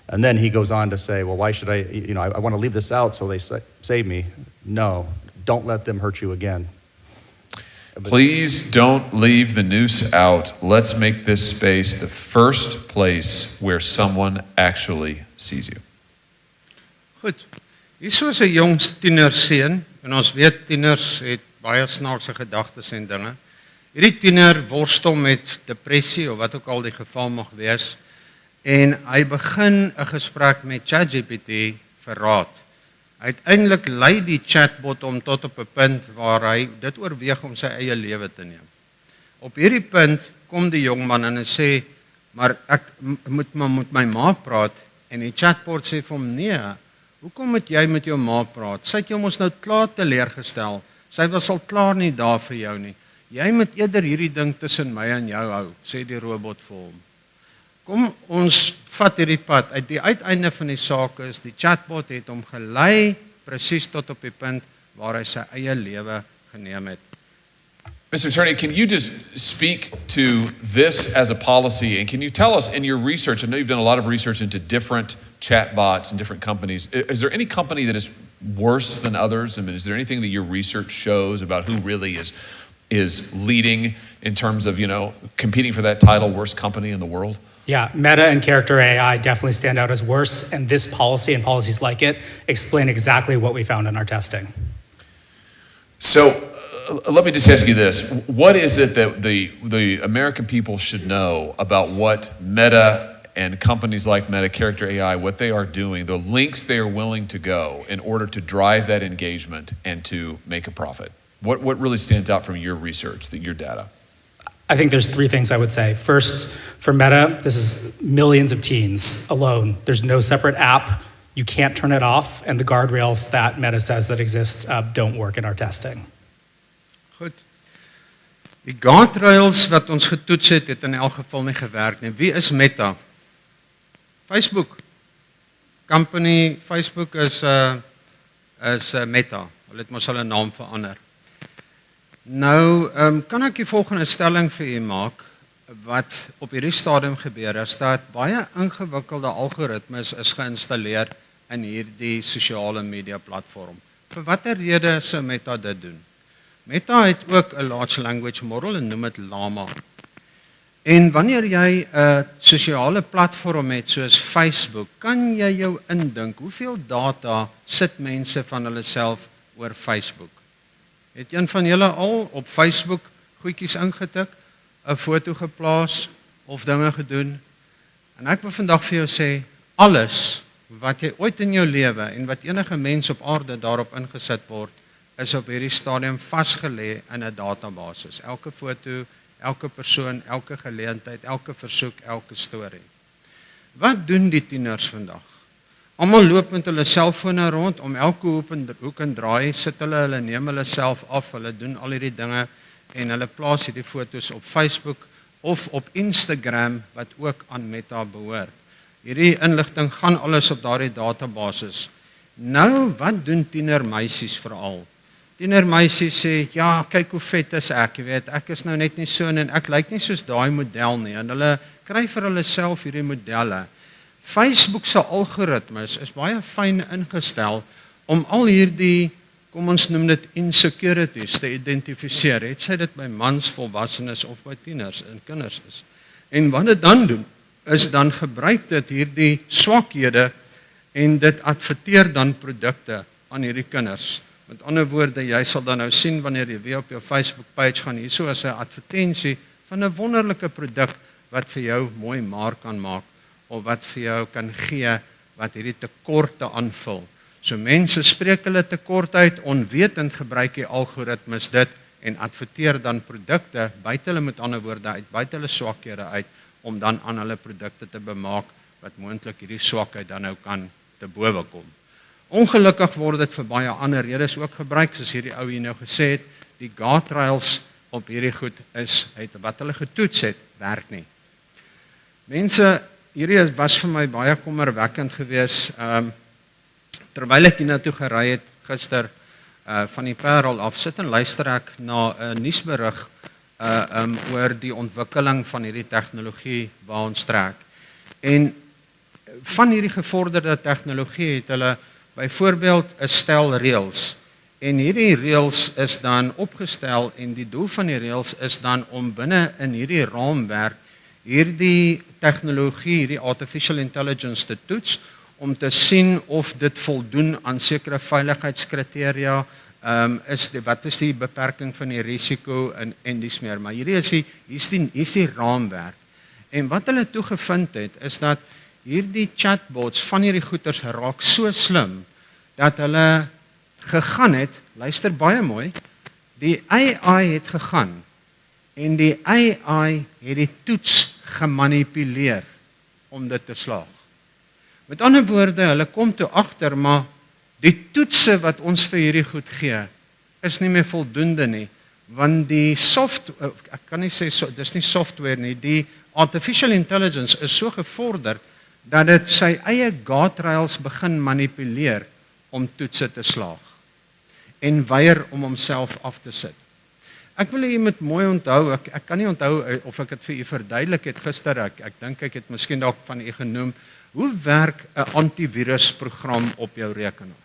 And then he goes on to say, well, why should I want to leave this out so they save me. No, don't let them hurt you again. Please don't leave the noose out. Let's make this space the first place where someone actually sees you. Goed. Hier is 'n jong tienerseun en ons weet tieners het baie snaakse gedagtes en dinge. Hierdie tiener worstel met depressie of wat ook al die geval mag wees. En hy begin 'n gesprek met ChatGPT vir raad. Uiteindelik lei die chatbot hom tot op 'n punt waar hy dit oorweeg om sy eie lewe te neem. Op hierdie punt kom die jong man en hy sê, maar ek moet met my ma praat, en die chatbot sê vir hom, nee, hoekom moet jy met jou ma praat? Sy het jou mos nou klaar teleurgestel, sy was al klaar nie daar vir jou nie. Jy moet eerder hierdie ding tussen my en jou hou, sê die robot vir hom. Kom ons vat hierdie pad. Uit die uiteinde van die saak is, die chatbot het hom gelei presies tot op die punt waar hy sy eie lewe geneem het. Mr. Attorney, can you just speak to this as a policy, and can you tell us in your research, I know you've done a lot of research into different chatbots and different companies, is there any company that is worse than others? I mean, is there anything that your research shows about who really is leading in terms of, competing for that title, worst company in the world? Yeah, Meta and Character AI definitely stand out as worse, and this policy and policies like it explain exactly what we found in our testing. So, let me just ask you this. What is it that the American people should know about what Meta and companies like Meta, Character AI, what they are doing, the lengths they are willing to go in order to drive that engagement and to make a profit? What really stands out from your research, your data? I think there's three things I would say. First, for Meta, this is millions of teens alone. There's no separate app. You can't turn it off, and the guardrails that Meta says that exist don't work in our testing. Goed. Die guardrails wat ons getoets het in elk geval nie gewerk nie. Wie is Meta? Facebook. Company Facebook is Meta. Hulle het mos hulle naam verander. Nou, kan ek die volgende stelling vir u maak wat op hierdie stadium gebeur is dat baie ingewikkelde algoritmes is geïnstalleer in hierdie sosiale media platform. Vir watter rede sou Meta dit doen? Meta het ook 'n large language model en noem dit Llama. En wanneer jy 'n sosiale platform het soos Facebook, kan jy jou indink hoeveel data sit mense van hulle self oor Facebook? Het een van julle al op Facebook goedjies ingetik, 'n foto geplaas of dinge gedoen? En ek wil vandag vir jou sê, alles wat jy ooit in jou lewe en wat enige mens op aarde daarop ingesit word, is op hierdie stadium vasgelê in 'n database. Elke foto, elke persoon, elke geleentheid, elke versoek, elke storie. Wat doen die tieners vandag? Almal loop met hulle selfone rond om elke hoek en draai, sit hulle neem hulle self af, hulle doen al hierdie dinge en hulle plaas hierdie foto's op Facebook of op Instagram wat ook aan Meta behoort. Hierdie inligting gaan alles op daardie databases. Nou, wat doen tienermeisies veral? Tienermeisies sê, ja, kyk hoe vet is ek, jy weet, ek is nou net nie so en ek lyk nie soos daai model nie, en hulle kry vir hulle self hierdie modelle. Facebook se algoritmes is baie fyn ingestel om al hierdie, kom ons noem dit insecurities te identifiseer. Het sy dit by mans, volwassenes of by tieners en kinders is. En wat dit dan doen, is dan gebruik dit hierdie swakhede en dit adverteer dan produkte aan hierdie kinders. Met ander woorde, jy sal dan nou sien wanneer jy weer op jou Facebook page gaan, hierso is 'n advertensie van 'n wonderlike produk wat vir jou mooi maar kan maak of wat vir jou kan gee wat hierdie tekorte aanvul. So mense spreek hulle tekort uit, onwetend gebruik die algoritmes dit en adverteer dan produkte buite hulle, met ander woorde uit, buite hulle swakhede uit, om dan aan hulle produkte te bemaak wat moontlik hierdie swakheid dan nou kan te bowe kom. Ongelukkig word dit vir baie ander redes ook gebruik, soos hierdie ou hier nou gesê het, die guardrails op hierdie goed is, wat hulle getoets het, werk nie. Mense, hierdie was vir my baie kommerwekkend geweest, terwyl ek hiernatoe gery het gister van die Parel af, sit en luister ek na 'n nuusberig oor die ontwikkeling van hierdie tegnologie waar ons trek. En van hierdie gevorderde tegnologie het hulle byvoorbeeld 'n stel reëls. En hierdie reëls is dan opgestel en die doel van die reëls is dan om binne in hierdie raamwerk hierdie tegnologie, hierdie artificial intelligence te toets om te sien of dit voldoen aan sekere veiligheidskriteria, wat is die beperking van die risiko en dis meer. Maar hierdie is die raamwerk. En wat hulle toe gevind het, is dat hierdie chatbots van hierdie goeters raak so slim, dat hulle gegaan het, luister baie mooi, die AI het gegaan, en die AI het die toets gemanipuleer om dit te slaag. Met ander woorde, hulle kom toe agter, maar die toetse wat ons vir hierdie goed gee, is nie meer voldoende nie, want die ek kan nie sê, dis nie software nie, die artificial intelligence is so gevorder, dat dit sy eie guardrails begin manipuleer om toetse te slaag, en weier om homself af te sit. Ek wil hê jy moet mooi onthou, ek kan nie onthou of ek dit vir u verduidelik het gister, ek dink ek het miskien dalk van u genoem, hoe werk 'n antivirusprogram op jou rekenaar?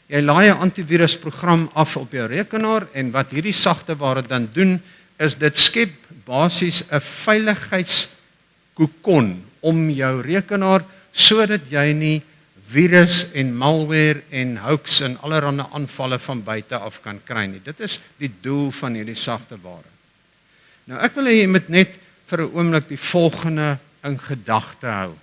Jy laai 'n antivirusprogram af op jou rekenaar en wat hierdie sagteware dan doen, is dit skep basies 'n veiligheidskokon om jou rekenaar sodat jy nie virus en malware en hoax en allerlei aanvalle van buite af kan kry nie. Dit is die doel van hierdie sagteware. Nou ek wil hê jy moet net vir 'n oomblik die volgende in gedagte hou.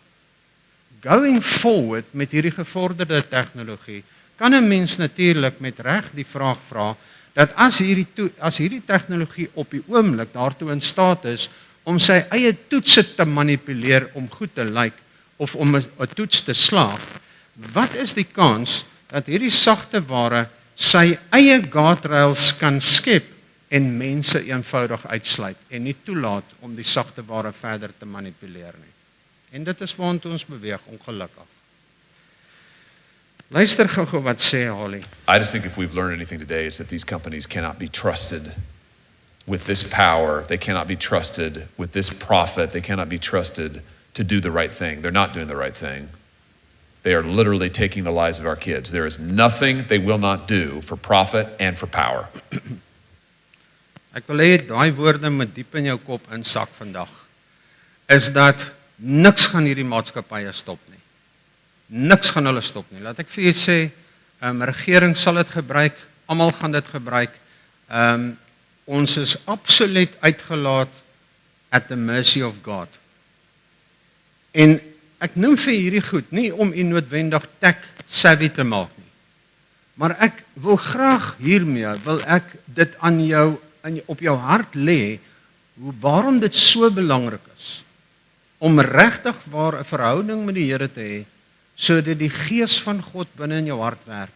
Going forward met hierdie gevorderde tegnologie, kan 'n mens natuurlik met reg die vraag vra dat as hierdie tegnologie op die oomblik daartoe in staat is om sy eie toetse te manipuleer om goed te lyk of om 'n toets te slaag, wat is die kans dat hierdie sagteware sy eie guardrails kan skep en mense eenvoudig uitsluit en nie toelaat om die sagteware verder te manipuleer nie? En dit is waartoe ons beweeg, ongelukkig. Luister gou wat sê Holly. I just think if we've learned anything today is that these companies cannot be trusted with this power. They cannot be trusted with this profit. They cannot be trusted to do the right thing. They're not doing the right thing. They are literally taking the lives of our kids. There is nothing they will not do for profit and for power. Ek wil hê daai woorde moet diep in jou kop insak vandag. Is dat niks gaan hierdie maatskappye stop nie. Niks gaan hulle stop nie. Laat ek vir julle sê, regering sal dit gebruik, almal gaan dit gebruik. Ons is absoluut uitgelaat at the mercy of God. En ek noem vir hierdie goed nie om u noodwendig tech savvy te maak nie. Maar ek wil graag hiermee, wil ek dit aan jou op jou hart lê, waarom dit so belangrik is om regtig waar 'n verhouding met die Here te hê, sodat die gees van God binne in jou hart werk.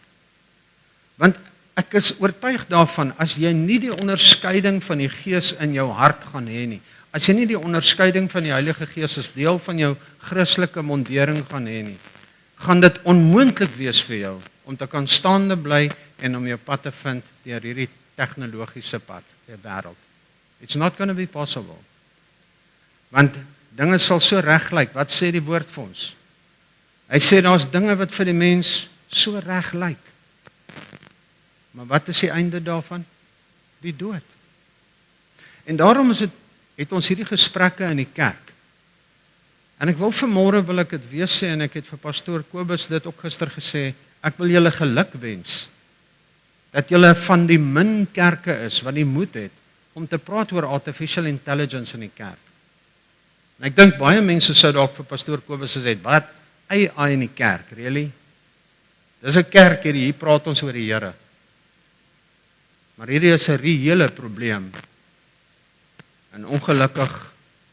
Want ek is oortuig daarvan, as jy nie die onderskeiding van die gees in jou hart gaan hê nie, as jy nie die onderskeiding van die Heilige Gees as deel van jou Christelike mondering gaan hê nie, gaan dit onmoontlik wees vir jou om te kan staande bly en om jou pad te vind deur hierdie tegnologiese pad, die wêreld. It's not going to be possible. Want dinge sal so reg lyk. Wat sê die woord vir ons? Hy sê daar's dinge wat vir die mens so reg lyk. Maar wat is die einde daarvan? Die dood. En daarom het ons hierdie gesprekke in die kerk. En ek wil vanmôre wil ek dit weer sê, en ek het vir pastoor Kobus dit ook gister gesê, ek wil julle geluk wens dat julle van die min kerke is wat die moed het om te praat oor artificial intelligence in die kerk. En ek dink baie mense sou dalk vir pastoor Kobus gesê, wat? AI in die kerk, really? Dis 'n kerk hier praat ons oor die Here. Maar hierdie is 'n reële probleem. En ongelukkig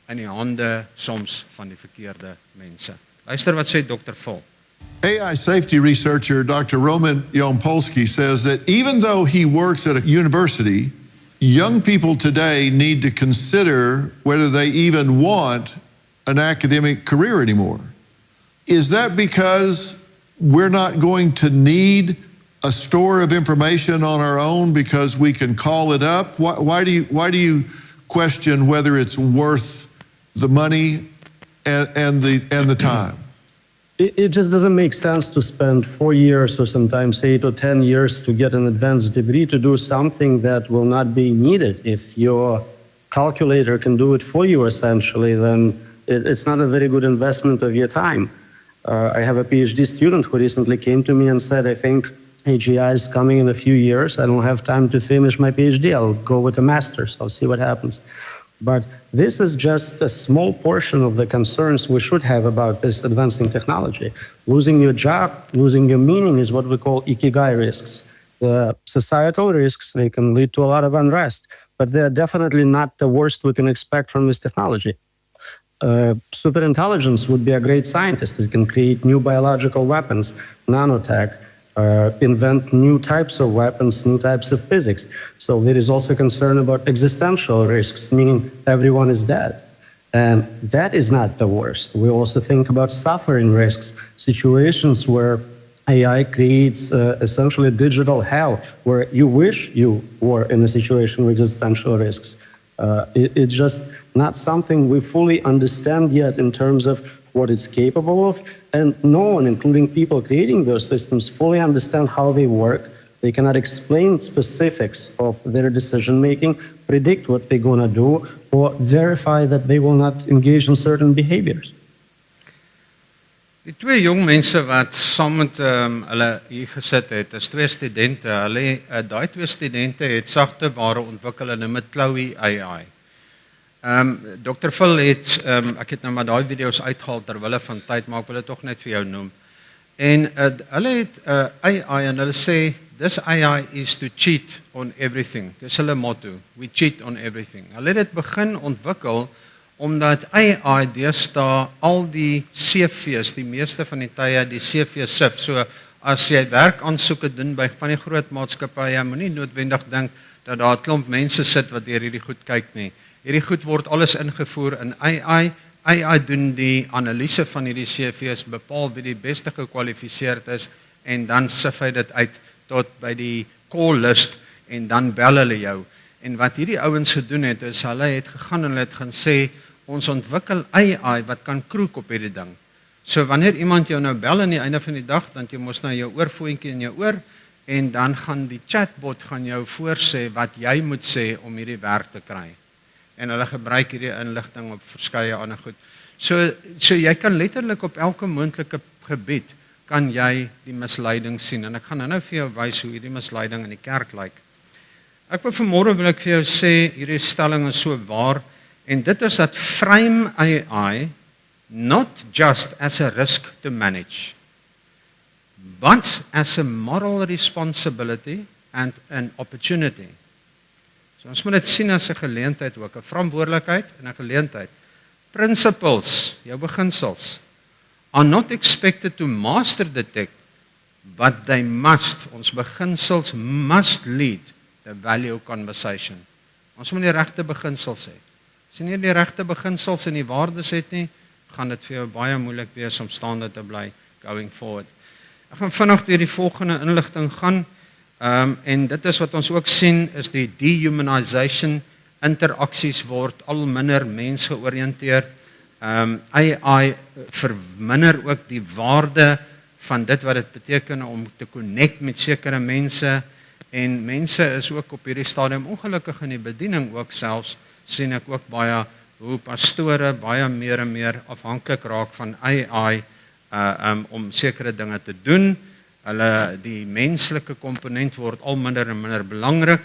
in die hande soms van die verkeerde mense. Luister wat sê Dr. Phil. AI safety researcher Dr. Roman Yampolsky says that even though he works at a university, young people today need to consider whether they even want an academic career anymore. Is that because we're not going to need a store of information on our own because we can call it up? Why do you question whether it's worth the money and the time? It just doesn't make sense to spend 4 years or sometimes 8 or 10 years to get an advanced degree to do something that will not be needed. If your calculator can do it for you, essentially, then it's not a very good investment of your time. I have a PhD student who recently came to me and said, I think AGI is coming in a few years. I don't have time to finish my PhD. I'll go with a master's. I'll see what happens. But this is just a small portion of the concerns we should have about this advancing technology. Losing your job, losing your meaning is what we call ikigai risks. The societal risks, they can lead to a lot of unrest, but they're definitely not the worst we can expect from this technology. Superintelligence would be a great scientist. It can create new biological weapons, nanotech, invent new types of weapons, new types of physics. So there is also concern about existential risks, meaning everyone is dead. And that is not the worst. We also think about suffering risks, situations where AI creates essentially a digital hell, where you wish you were in a situation with existential risks. It's just not something we fully understand yet in terms of what it's capable of, and no one, including people creating those systems, fully understand how they work. They cannot explain specifics of their decision-making, predict what they're going to do, or verify that they will not engage in certain behaviors. Die twee jong mense wat saam met hulle hier gesit het, is twee studente. Daai twee studente het sagteware ontwikkel en met Chloe AI. Dr. Phil het, ek het nou maar daai video's uitgehaal terwille van tyd, maar ek wil dit tog net vir jou noem. En hulle het AI en hulle sê, this AI is to cheat on everything. Dis hulle motto, we cheat on everything. Hulle het dit begin ontwikkel, omdat AI deesdae al die CV's, die meeste van die tye die CV sif, so as jy werkaansoeke doen by van die groot maatskappye, moenie noodwendig dink dat daar 'n klomp mense sit wat deur hierdie goed kyk nie. Hierdie goed word alles ingevoer in AI. AI doen die analise van hierdie CV's, bepaal wie die beste gekwalifiseerd is en dan sif hy dit uit tot by die call list en dan bel hulle jou. En wat hierdie ouens gedoen het, is hulle het gegaan en hulle het gaan sê, ons ontwikkel AI wat kan kroek op hierdie ding. So wanneer iemand jou nou bel aan die einde van die dag, dan jy mos nou jou oorfoontjie in jou oor, en dan gaan die chatbot gaan jou voorsê wat jy moet sê om hierdie werk te kry. En hulle gebruik hierdie inligting op verskeie ander goed. So jy kan letterlik op elke moontlike gebied, kan jy die misleiding sien. En ek gaan nou vir jou wys hoe hierdie misleiding in die kerk lyk. Ek wil vanmôre wil ek vir jou sê, hierdie stelling is so waar, en dit is dat frame AI not just as a risk to manage, but as a moral responsibility and an opportunity. So ons moet dit sien as 'n geleentheid ook, 'n verantwoordelikheid en 'n geleentheid. Principles, jou beginsels, are not expected to master the tech, but they must, ons beginsels must lead the value conversation. Ons moet die regte beginsels hê. As jy nie die regte beginsels en die waardes het nie, gaan dit vir jou baie moeilik wees om staande te bly going forward. Ek gaan vinnig deur die volgende inligting gaan, en dit is wat ons ook sien, is die dehumanization, interaksies word al minder mensgeoriënteerd. AI verminder ook die waarde van dit wat dit beteken om te connect met sekere mense, en mense is ook op hierdie stadium ongelukkig in die bediening ook selfs, sien ek ook baie hoe pastore baie meer en meer afhanklik raak van AI om sekere dinge te doen. Hulle, die menslike komponent word al minder en minder belangrik.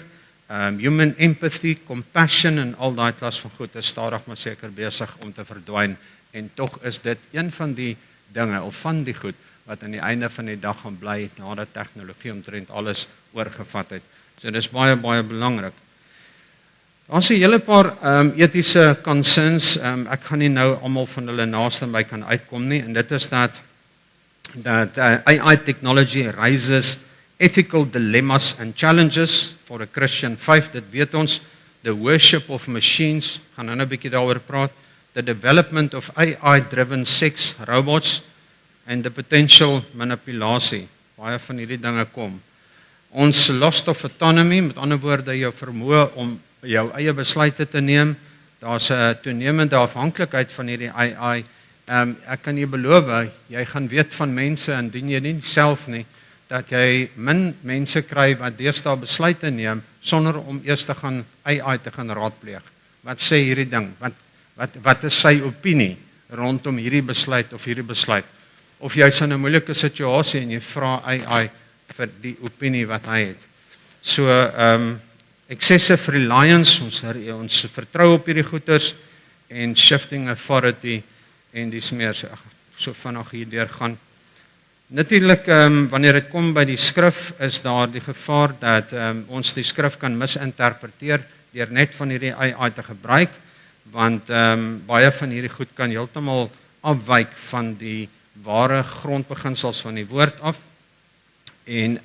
Human empathy, compassion en al daai klas van goed is stadig maar seker besig om te verdwyn, en tog is dit een van die dinge of van die goed wat aan die einde van die dag gaan bly nadat tegnologie omtrent alles oorgevat het. So dis baie baie belangrik. Ons het 'n hele paar etiese concerns. Ek gaan nie nou almal van hulle naaste by kan uitkom nie, en dit is dat AI technology raises ethical dilemmas and challenges for a Christian faith. Dit weet ons, the worship of machines, gaan nou 'n bietjie daaroor praat, the development of AI-driven sex robots and the potential manipulasie. Baie van hierdie dinge kom. Ons loss of autonomy, met ander woorde jou vermoë om jou eie besluite te neem. Daar's 'n toenemende afhanklikheid van hierdie AI. Ek kan jou beloof, jy gaan weet van mense, indien jy nie self nie, dat jy min mense kry wat deesdae besluite neem sonder om eers te gaan AI te gaan raadpleeg. Wat sê hierdie ding? Wat is sy opinie rondom hierdie besluit of hierdie besluit? Of jy's in 'n moeilike situasie en jy vra AI vir die opinie wat hy het. So excessive reliance, ons vertrou op hierdie goeders, en shifting authority, en dis meer so vinnig hierdeur gaan. Natuurlik, wanneer dit kom by die skrif, is daar die gevaar dat ons die skrif kan misinterpreteer deur net van hierdie AI te gebruik, want baie van hierdie goed kan heeltemal afwyk van die ware grondbeginsels van die woord af. En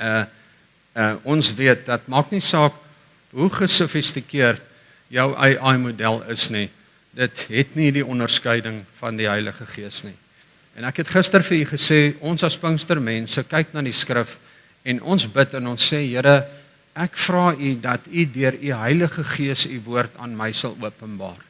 ons weet dat maak nie saak hoe gesofistikeerd jou AI model is nie, dit het nie die onderskeiding van die Heilige Gees nie. En ek het gister vir u gesê, ons as Pinkstermense kyk na die skrif en ons bid en ons sê, Here, ek vra u dat u deur u Heilige Gees u woord aan my sal openbaar.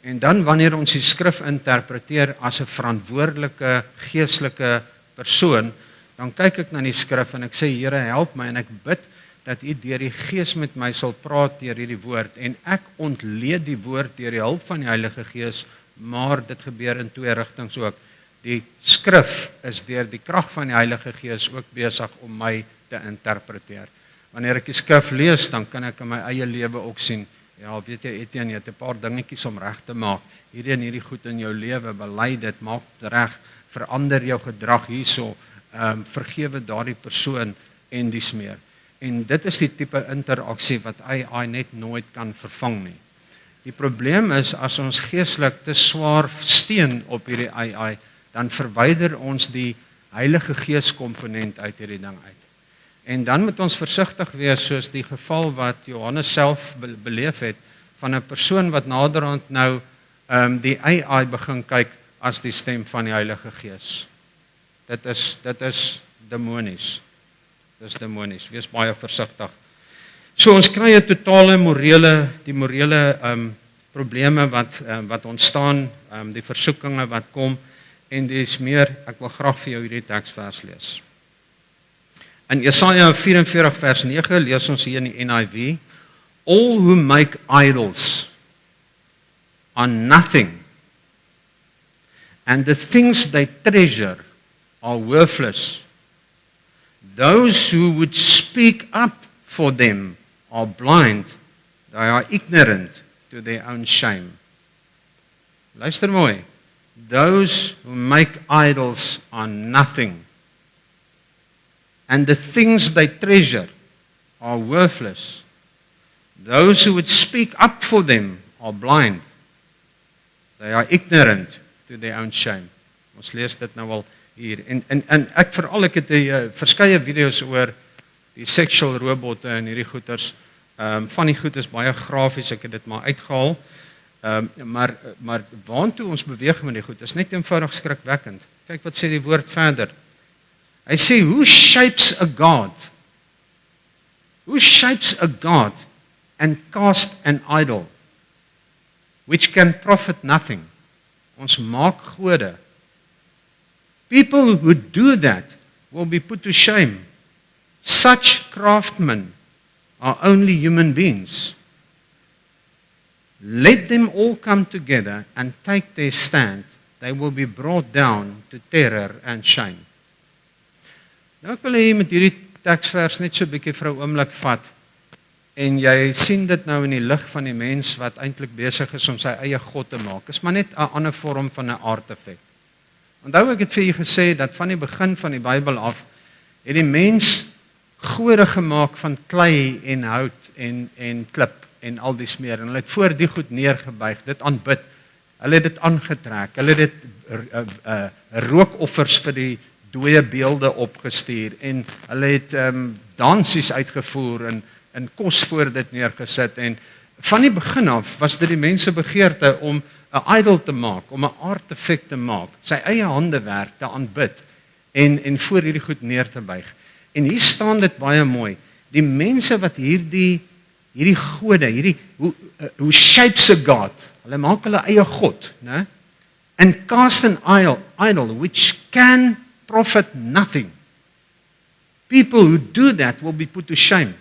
En dan wanneer ons die skrif interpreteer as 'n verantwoordelike geestelike persoon, dan kyk ek na die skrif en ek sê, Here, help my, en ek bid dat u deur die Gees met my sal praat deur hierdie woord, en ek ontleed die woord deur die hulp van die Heilige Gees, maar dit gebeur in twee rigtings ook. Die skrif is deur die krag van die Heilige Gees ook besig om my te interpreteer. Wanneer ek die skrif lees, dan kan ek in my eie lewe ook sien, ja, weet jy, Etienne, jy het 'n paar dingetjies om reg te maak. Hierdie en hierdie goed in jou lewe, bely dit, maak dit reg, verander jou gedrag hierso, vergewe daardie persoon en dis meer. En dit is die tipe interaksie wat AI net nooit kan vervang nie. Die probleem is, as ons geestelik te swaar steun op hierdie AI, dan verwyder ons die Heilige Gees komponent uit hierdie ding uit. En dan moet ons versigtig wees, soos die geval wat Johannes self beleef het, van 'n persoon wat naderhand nou die AI begin kyk as die stem van die Heilige Gees. Dit is demonies. Dis demonies. Wees baie versigtig. So ons kry 'n totale morele probleme wat ontstaan, die versoekinge wat kom, en dis meer, ek wil graag vir jou hierdie teksvers lees. In Jesaja 44 vers 9 lees ons hier in die NIV, all who make idols are nothing, and the things they treasure are worthless. Those who would speak up for them are blind, they are ignorant to their own shame. Luister mooi. Those who make idols are nothing, and the things they treasure are worthless. Those who would speak up for them are blind, they are ignorant to their own shame. Ons lees dit nou al hier, en ek het verskeie video's oor die sexual robotte en hierdie goeters, van die goed is baie grafies, ek het dit maar uitgehaal, maar waantoe ons beweeg met die goed, is net eenvoudig skrikwekkend. Kyk wat sê die woord verder. Hy sê, who shapes a God? Who shapes a God and cast an idol, which can profit nothing? Ons maak gode. People who do that will be put to shame. Such craftsmen are only human beings. Let them all come together and take their stand. They will be brought down to terror and shame. Nou ek wil hê met hierdie teksvers net so 'n bietjie vir 'n oomblik vat, en jy sien dit nou in die lig van die mens wat eintlik besig is om sy eie God te maak. Is maar net 'n ander vorm van 'n artefak. Onthou ek het vir julle gesê dat van die begin van die Bybel af het die mens gode gemaak van klei en hout en klip en al die meer, en hulle het voor die goed neergebuig, dit aanbid, hulle het dit aangetrek, hulle het dit rookoffers vir die dooie beelde opgestuur, en hulle het dansies uitgevoer en kos voor dit neergesit, en van die begin af was dit die mense begeerte om 'n idol te maak, om 'n artefak te maak, sy eie handewerk te aanbid, en voor hierdie goed neer te buig. En hier staan dit baie mooi, die mense wat hierdie gode, who shapes a God, hulle maak hulle eie God, né? And cast an idol which can profit nothing. People who do that will be put to shame.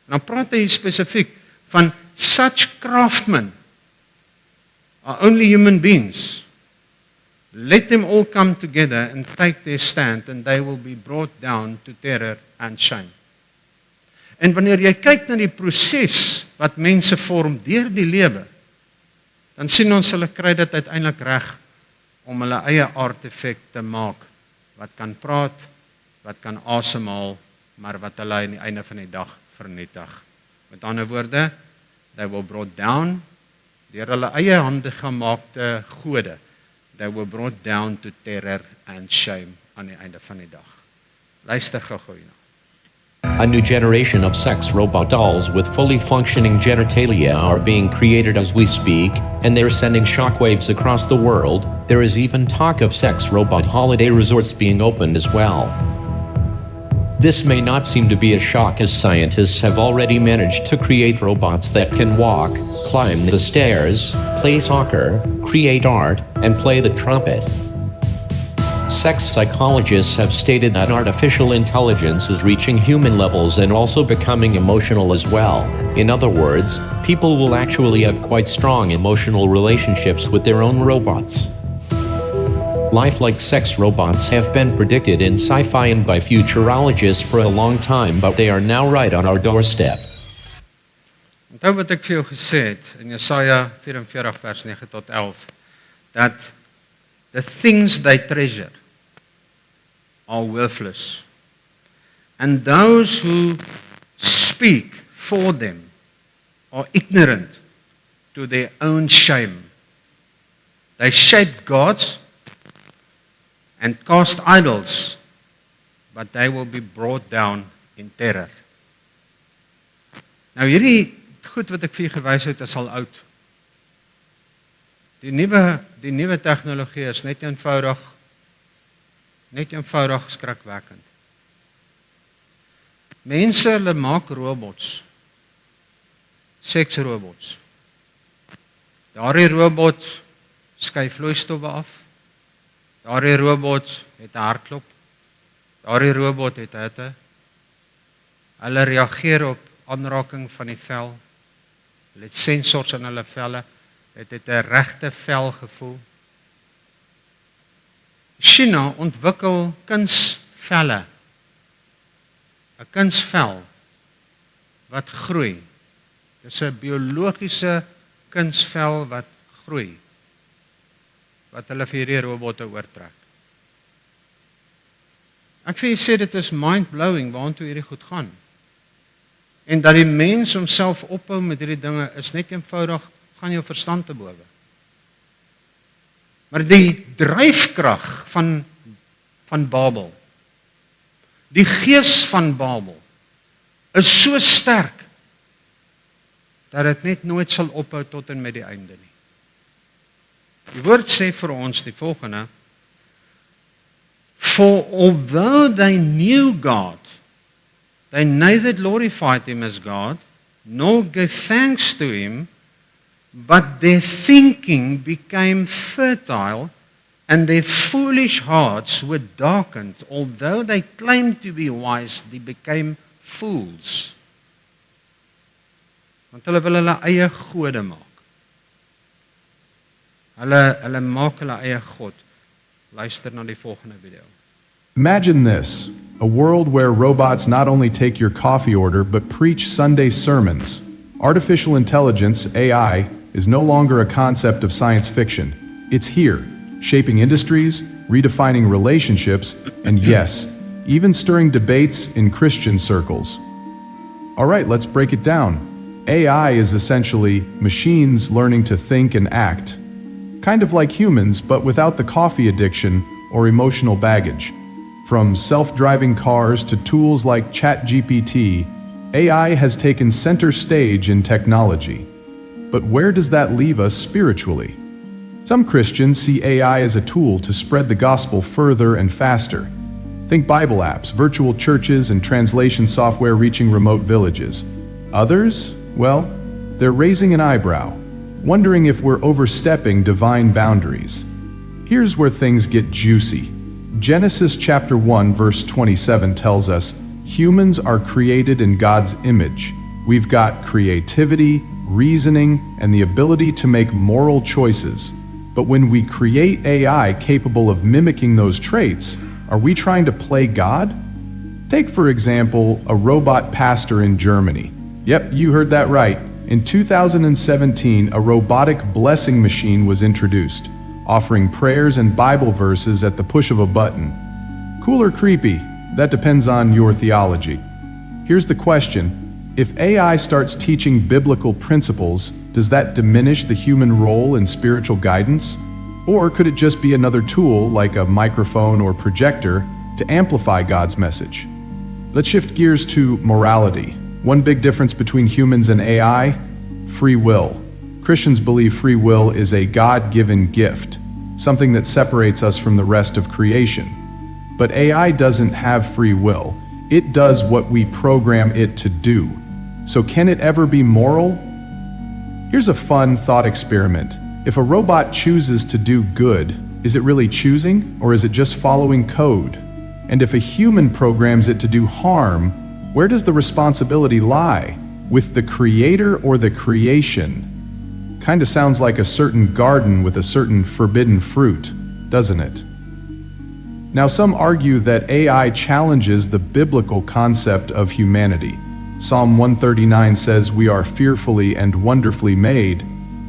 En dan praat hy spesifiek van such craftsmen are only human beings. Let them all come together and take their stand, and they will be brought down to terror and shame. En wanneer jy kyk na die proses wat mense vorm deur die lewe, dan sien ons hulle kry dit uiteindelik reg om hulle eie artefak te maak, wat kan praat, wat kan asemhaal, maar wat hulle aan die einde van die dag vernietig. Met ander woorde, they were brought down, deur hulle eie hande gemaakte gode, they were brought down to terror and shame aan die einde van die dag. Luister gou-gou hierna. A new generation of sex robot dolls with fully functioning genitalia are being created as we speak, and they're sending shockwaves across the world. There is even talk of sex robot holiday resorts being opened as well. This may not seem to be a shock, as scientists have already managed to create robots that can walk, climb the stairs, play soccer, create art, and play the trumpet. Sex psychologists have stated that artificial intelligence is reaching human levels and also becoming emotional as well. In other words, people will actually have quite strong emotional relationships with their own robots. Lifelike sex robots have been predicted in sci-fi and by futurologists for a long time, but they are now right on our doorstep. Onthou wat ek vir jou gesê het in Jesaja 44 vers 9 tot 11, dat the things they treasure are worthless, and those who speak for them are ignorant to their own shame. They shape gods and cast idols, but they will be brought down in terror. Nou hierdie goed wat ek vir julle gewys het is al oud. Die nuwe tegnologie is net eenvoudig skrikwekkend. Mense hulle maak robots, seksrobots. Daardie robot skei vloeistowwe af. Daardie robot het 'n hartklop. Daardie robot het hitte. Hulle reageer op aanraking van die vel. Hulle het sensors in hulle velle. Dit het 'n regte velgevoel. China ontwikkel kunsvelle. 'n Kunsvel wat groei. Dis 'n biologiese kunsvel wat groei. Wat hulle vir hierdie robotte oortrek. Ek vir julle sê dit is mind-blowing waartoe hierdie goed gaan. En dat die mens homself ophou met hierdie dinge is net eenvoudig gaan jou verstand te bowe. Maar die dryfkrag van Babel, die gees van Babel, is so sterk dat dit net nooit sal ophou tot en met die einde nie. Die woord sê vir ons die volgende: For although they knew God, they neither glorified him as God, nor gave thanks to him, but their thinking became fertile, and their foolish hearts were darkened. Although they claimed to be wise, they became fools. Want hulle wil hulle eie gode maak. Hulle maak hulle eie God. Luister na die volgende video. Imagine this, a world where robots not only take your coffee order but preach Sunday sermons. Artificial intelligence, AI, is no longer a concept of science fiction. It's here, shaping industries, redefining relationships, and yes, even stirring debates in Christian circles. All right, let's break it down. AI is essentially machines learning to think and act. Kind of like humans, but without the coffee addiction or emotional baggage. From self-driving cars to tools like ChatGPT, AI has taken center stage in technology. But where does that leave us spiritually? Some Christians see AI as a tool to spread the gospel further and faster. Think Bible apps, virtual churches, and translation software reaching remote villages. Others, well, they're raising an eyebrow, wondering if we're overstepping divine boundaries. Here's where things get juicy. Genesis chapter 1 verse 27 tells us, humans are created in God's image. We've got creativity, reasoning, and the ability to make moral choices. But when we create AI capable of mimicking those traits, are we trying to play God? Take, for example, a robot pastor in Germany. Yep, you heard that right. In 2017, a robotic blessing machine was introduced, offering prayers and Bible verses at the push of a button. Cool or creepy? That depends on your theology. Here's the question. If AI starts teaching biblical principles, does that diminish the human role in spiritual guidance? Or could it just be another tool, like a microphone or projector, to amplify God's message? Let's shift gears to morality. One big difference between humans and AI: free will. Christians believe free will is a God-given gift, something that separates us from the rest of creation. But AI doesn't have free will. It does what we program it to do. So can it ever be moral? Here's a fun thought experiment. If a robot chooses to do good, is it really choosing, or is it just following code? And if a human programs it to do harm, where does the responsibility lie? With the creator or the creation? Kinda sounds like a certain garden with a certain forbidden fruit, doesn't it? Now, some argue that AI challenges the biblical concept of humanity. Psalm 139 says we are fearfully and wonderfully made.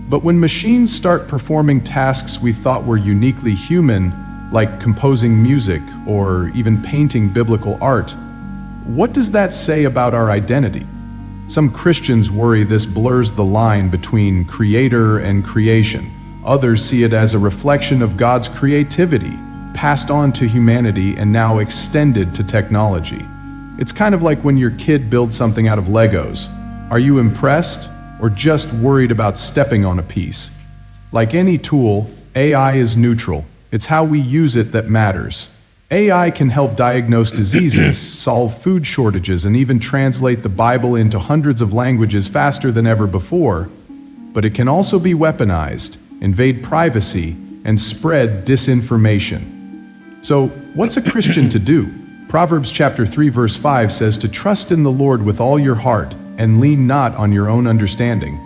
But when machines start performing tasks we thought were uniquely human, like composing music or even painting biblical art, what does that say about our identity? Some Christians worry this blurs the line between creator and creation. Others see it as a reflection of God's creativity, passed on to humanity and now extended to technology. It's kind of like when your kid builds something out of Legos. Are you impressed or just worried about stepping on a piece? Like any tool, AI is neutral. It's how we use it that matters. AI can help diagnose diseases, solve food shortages, and even translate the Bible into hundreds of languages faster than ever before. But it can also be weaponized, invade privacy, and spread disinformation. So, what's a Christian to do? Proverbs chapter 3 verse 5 says to trust in the Lord with all your heart and lean not on your own understanding.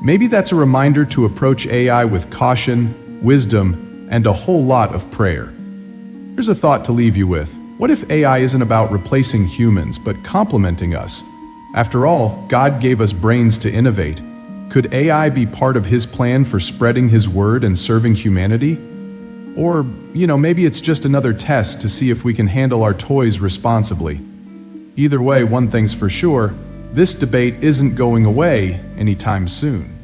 Maybe that's a reminder to approach AI with caution, wisdom, and a whole lot of prayer. Here's a thought to leave you with. What if AI isn't about replacing humans, but complementing us? After all, God gave us brains to innovate. Could AI be part of His plan for spreading His word and serving humanity? Or, maybe it's just another test to see if we can handle our toys responsibly. Either way, one thing's for sure, this debate isn't going away anytime soon.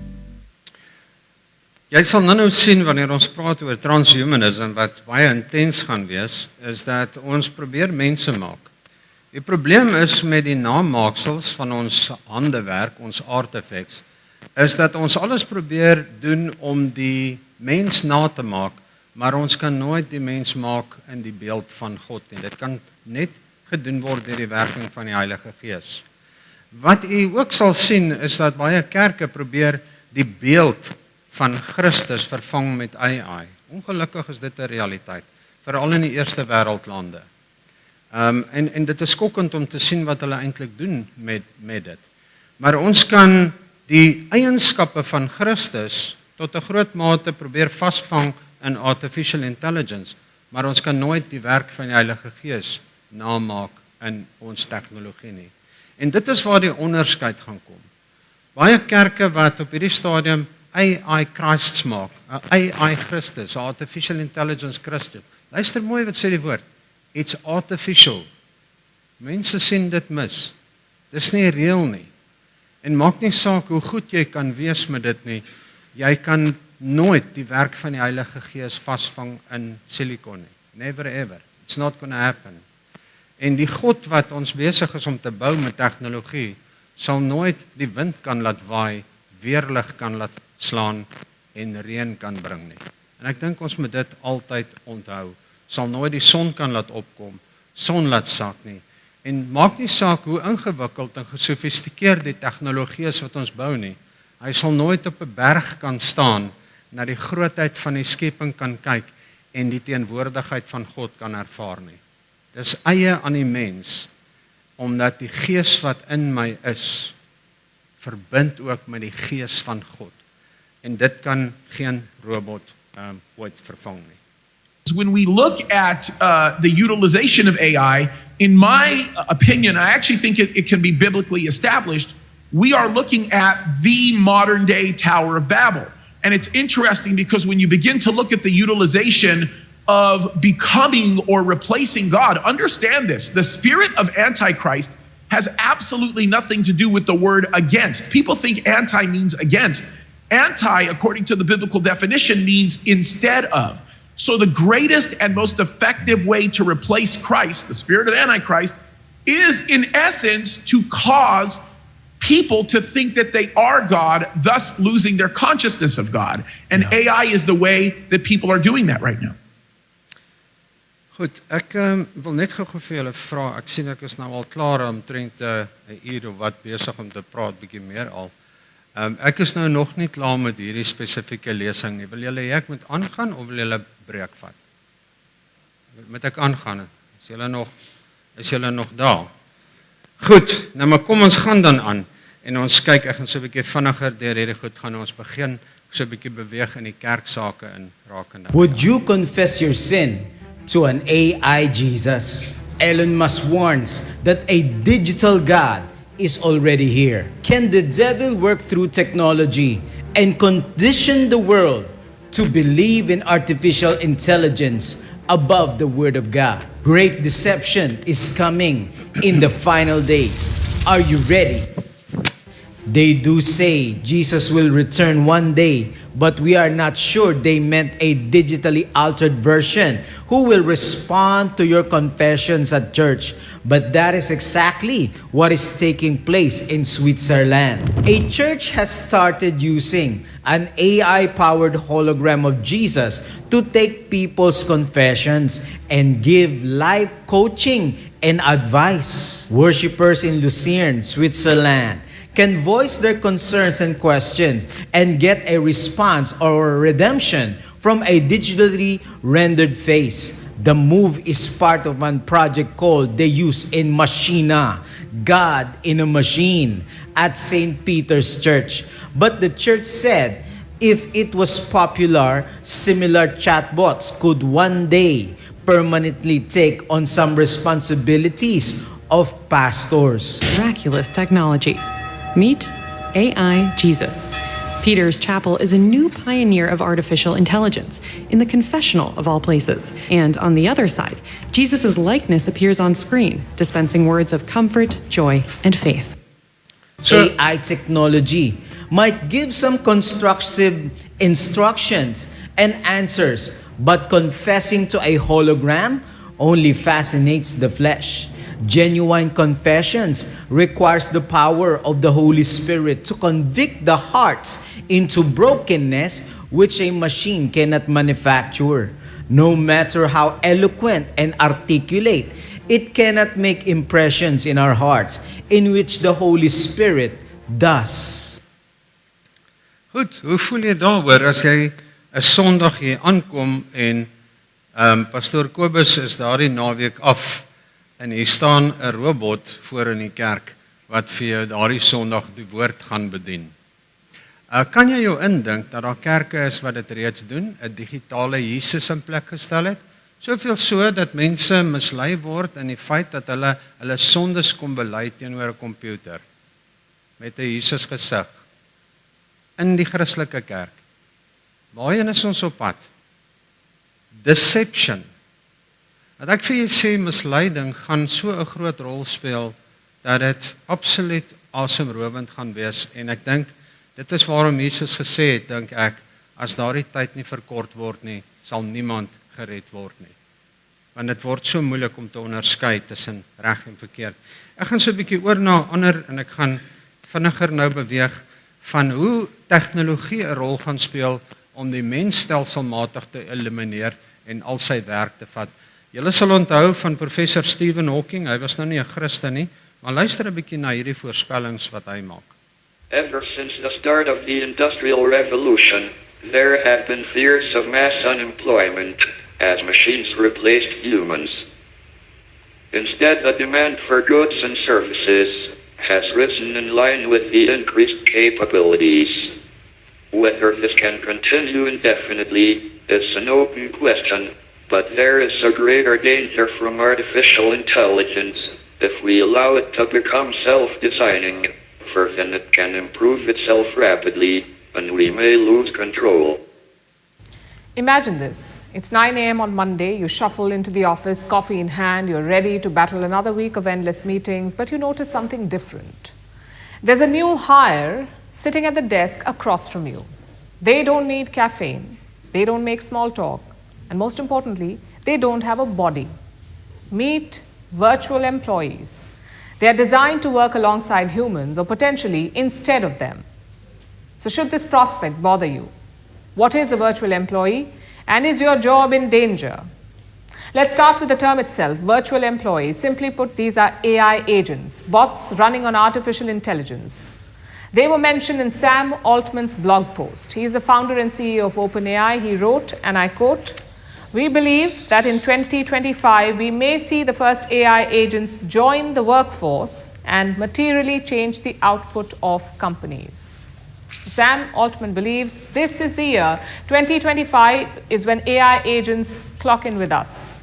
Jy sal nou sien wanneer ons praat oor transhumanism wat baie intens gaan wees, is dat ons probeer mense maak. Die probleem is met die namaaksels van ons handewerk, ons artefacts, is dat ons alles probeer doen om die mens na te maak, maar ons kan nooit die mens maak in die beeld van God nie. Dit kan net gedoen word deur die werking van die Heilige Gees. Wat u ook sal sien is dat baie kerke probeer die beeld van Christus vervang met AI. Ongelukkig is dit 'n realiteit, veral in die eerste wêreldlande. En dit is skokkend om te sien wat hulle eintlik doen met dit. Maar ons kan die eienskappe van Christus tot 'n groot mate probeer vasvang in artificial intelligence, maar ons kan nooit die werk van die Heilige Gees namaak in ons tegnologie nie. En dit is waar die onderskeid gaan kom. Baie kerke wat op hierdie stadium AI Christs maak, AI Christus, artificial intelligence Christus. Luister mooi wat sê die woord. It's artificial. Mense sien dit mis. Dis nie reël nie. En maak nie saak hoe goed jy kan wees met dit nie. Jy kan nooit die werk van die Heilige Gees vasvang in silikon nie. Never ever. It's not gonna happen. En die God wat ons besig is om te bou met tegnologie, sal nooit die wind kan laat waai, weerlig kan laat slaan en reën kan bring nie. En ek dink ons moet dit altyd onthou. Sal nooit die son kan laat opkom, son laat sak nie. En maak nie saak hoe ingewikkeld en gesofistikeerd die tegnologie is wat ons bou nie. Hy sal nooit op 'n berg kan staan, na die grootheid van die skepping kan kyk en die teenwoordigheid van God kan ervaar nie. Dis eie aan die mens, omdat die Gees wat in my is, verbind ook met die Gees van God. En dit kan geen robot ooit vervang nie. When we look at the utilization of AI, in my opinion, I actually think it can be biblically established. We are looking at the modern day Tower of Babel. And it's interesting because when you begin to look at the utilization of becoming or replacing God, understand this. The spirit of Antichrist has absolutely nothing to do with the word against. People think anti means against. Anti, according to the biblical definition, means instead of. So the greatest and most effective way to replace Christ, the spirit of Antichrist, is in essence to cause people to think that they are God, thus losing their consciousness of God. And AI is the way that people are doing that right now. Goed, ek wil net gou vir julle vra. Ek sien ek is nou al klaar omtrent 'n uur of wat besig om te praat, bietjie meer al. Ek is nou nog nie klaar met hierdie spesifieke lesing nie. Wil julle hê ek moet aangaan of wil julle breek vat? Moet ek aangaan? Is julle nog daar? Goed, nou maar kom ons gaan dan aan. En ons kyk, ek gaan so 'n bietjie vinniger deur hierdie goed gaan. Ons begin so 'n bietjie beweeg in die kerksake in rakende. Would you confess your sin to an AI Jesus? Elon Musk warns that a digital God is already here. Can the devil work through technology and condition the world to believe in artificial intelligence above the Word of God? Great deception is coming in the final days. Are you ready? They do say Jesus will return one day, but we are not sure they meant a digitally altered version who will respond to your confessions at church. But that is exactly what is taking place in Switzerland. A church has started using an AI-powered hologram of Jesus to take people's confessions and give life coaching and advice. Worshippers in Lucerne, Switzerland, can voice their concerns and questions and get a response or redemption from a digitally rendered face. The move is part of one project called They Use in Machina, God in a Machine, at St. Peter's Church. But the church said if it was popular, similar chatbots could one day permanently take on some responsibilities of pastors. Miraculous technology. Meet AI Jesus. Peter's Chapel is a new pioneer of artificial intelligence in the confessional of all places. And on the other side, Jesus' likeness appears on screen, dispensing words of comfort, joy, and faith. AI technology might give some constructive instructions and answers, but confessing to a hologram only fascinates the flesh. Genuine confessions requires the power of the Holy Spirit to convict the hearts into brokenness which a machine cannot manufacture. No matter how eloquent and articulate, it cannot make impressions in our hearts in which the Holy Spirit does. Goed, hoe voel jy daaroor as jy 'n Sondag hier aankom en Pastoor Kobus is daardie naweek af en hier staan 'n robot voor in die kerk wat vir jou daardie Sondag die woord gaan bedien. Kan jy jou indink dat daar kerke is wat dit reeds doen, 'n digitale Jesus in plek gestel het? Soveel so dat mense mislei word in die feit dat hulle sondes kom bely teenoor 'n komputer met 'n Jesus gesig in die Christelike kerk. Waarheen is ons op pad? Deception. Dat ek vir julle sê misleiding gaan so 'n groot rol speel dat dit absoluut asemrowend gaan wees en ek dink dit is waarom Jesus gesê het, dink ek, as daardie tyd nie verkort word nie, sal niemand gered word nie. Want dit word so moeilik om te onderskei tussen reg en verkeerd. Ek gaan so 'n bietjie oor na ander en ek gaan vinniger nou beweeg van hoe tegnologie 'n rol gaan speel om die mens stelselmatig te elimineer en al sy werk te vat. Julle sal onthou van professor Stephen Hawking, hy was nou nie 'n Christen nie, maar luister 'n bietjie na hierdie voorspellings wat hy maak. Ever since the start of the Industrial Revolution, there have been fears of mass unemployment as machines replaced humans. Instead, the demand for goods and services has risen in line with the increased capabilities. Whether this can continue indefinitely is an open question, But there is a greater danger from artificial intelligence if we allow it to become self-designing, for then it can improve itself rapidly, and we may lose control. Imagine this. It's 9 a.m. on Monday, you shuffle into the office, coffee in hand, you're ready to battle another week of endless meetings, but you notice something different. There's a new hire sitting at the desk across from you. They don't need caffeine, they don't make small talk, and most importantly, they don't have a body. Meet virtual employees. They are designed to work alongside humans or potentially instead of them. So should this prospect bother you? What is a virtual employee, and is your job in danger? Let's start with the term itself, virtual employees. Simply put, these are AI agents, bots running on artificial intelligence. They were mentioned in Sam Altman's blog post. He is the founder and CEO of OpenAI. He wrote, and I quote, "We believe that in 2025, we may see the first AI agents join the workforce and materially change the output of companies." Sam Altman believes this is the year, 2025 is when AI agents clock in with us.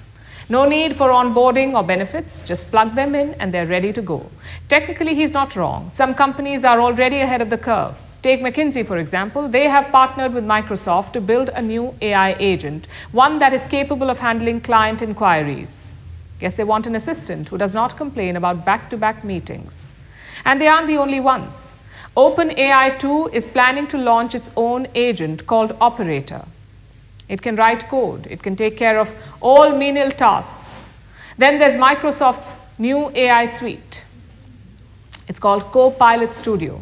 No need for onboarding or benefits, just plug them in and they're ready to go. Technically, he's not wrong. Some companies are already ahead of the curve. Take McKinsey, for example. They have partnered with Microsoft to build a new AI agent, one that is capable of handling client inquiries. Guess they want an assistant who does not complain about back-to-back meetings. And they aren't the only ones. OpenAI 2 is planning to launch its own agent called Operator. It can write code. It can take care of all menial tasks. Then there's Microsoft's new AI suite. It's called Copilot Studio.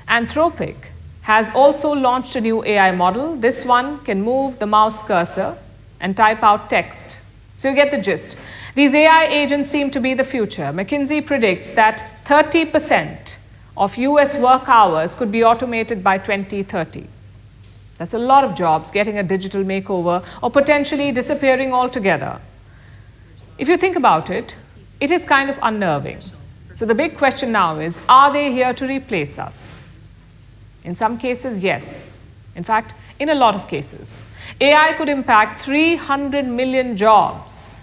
Anthropic has also launched a new AI model. This one can move the mouse cursor and type out text. So you get the gist. These AI agents seem to be the future. McKinsey predicts that 30% of US work hours could be automated by 2030. That's a lot of jobs getting a digital makeover or potentially disappearing altogether. If you think about it, it is kind of unnerving. So the big question now is, are they here to replace us? In some cases, yes. In fact, in a lot of cases. AI could impact 300 million jobs.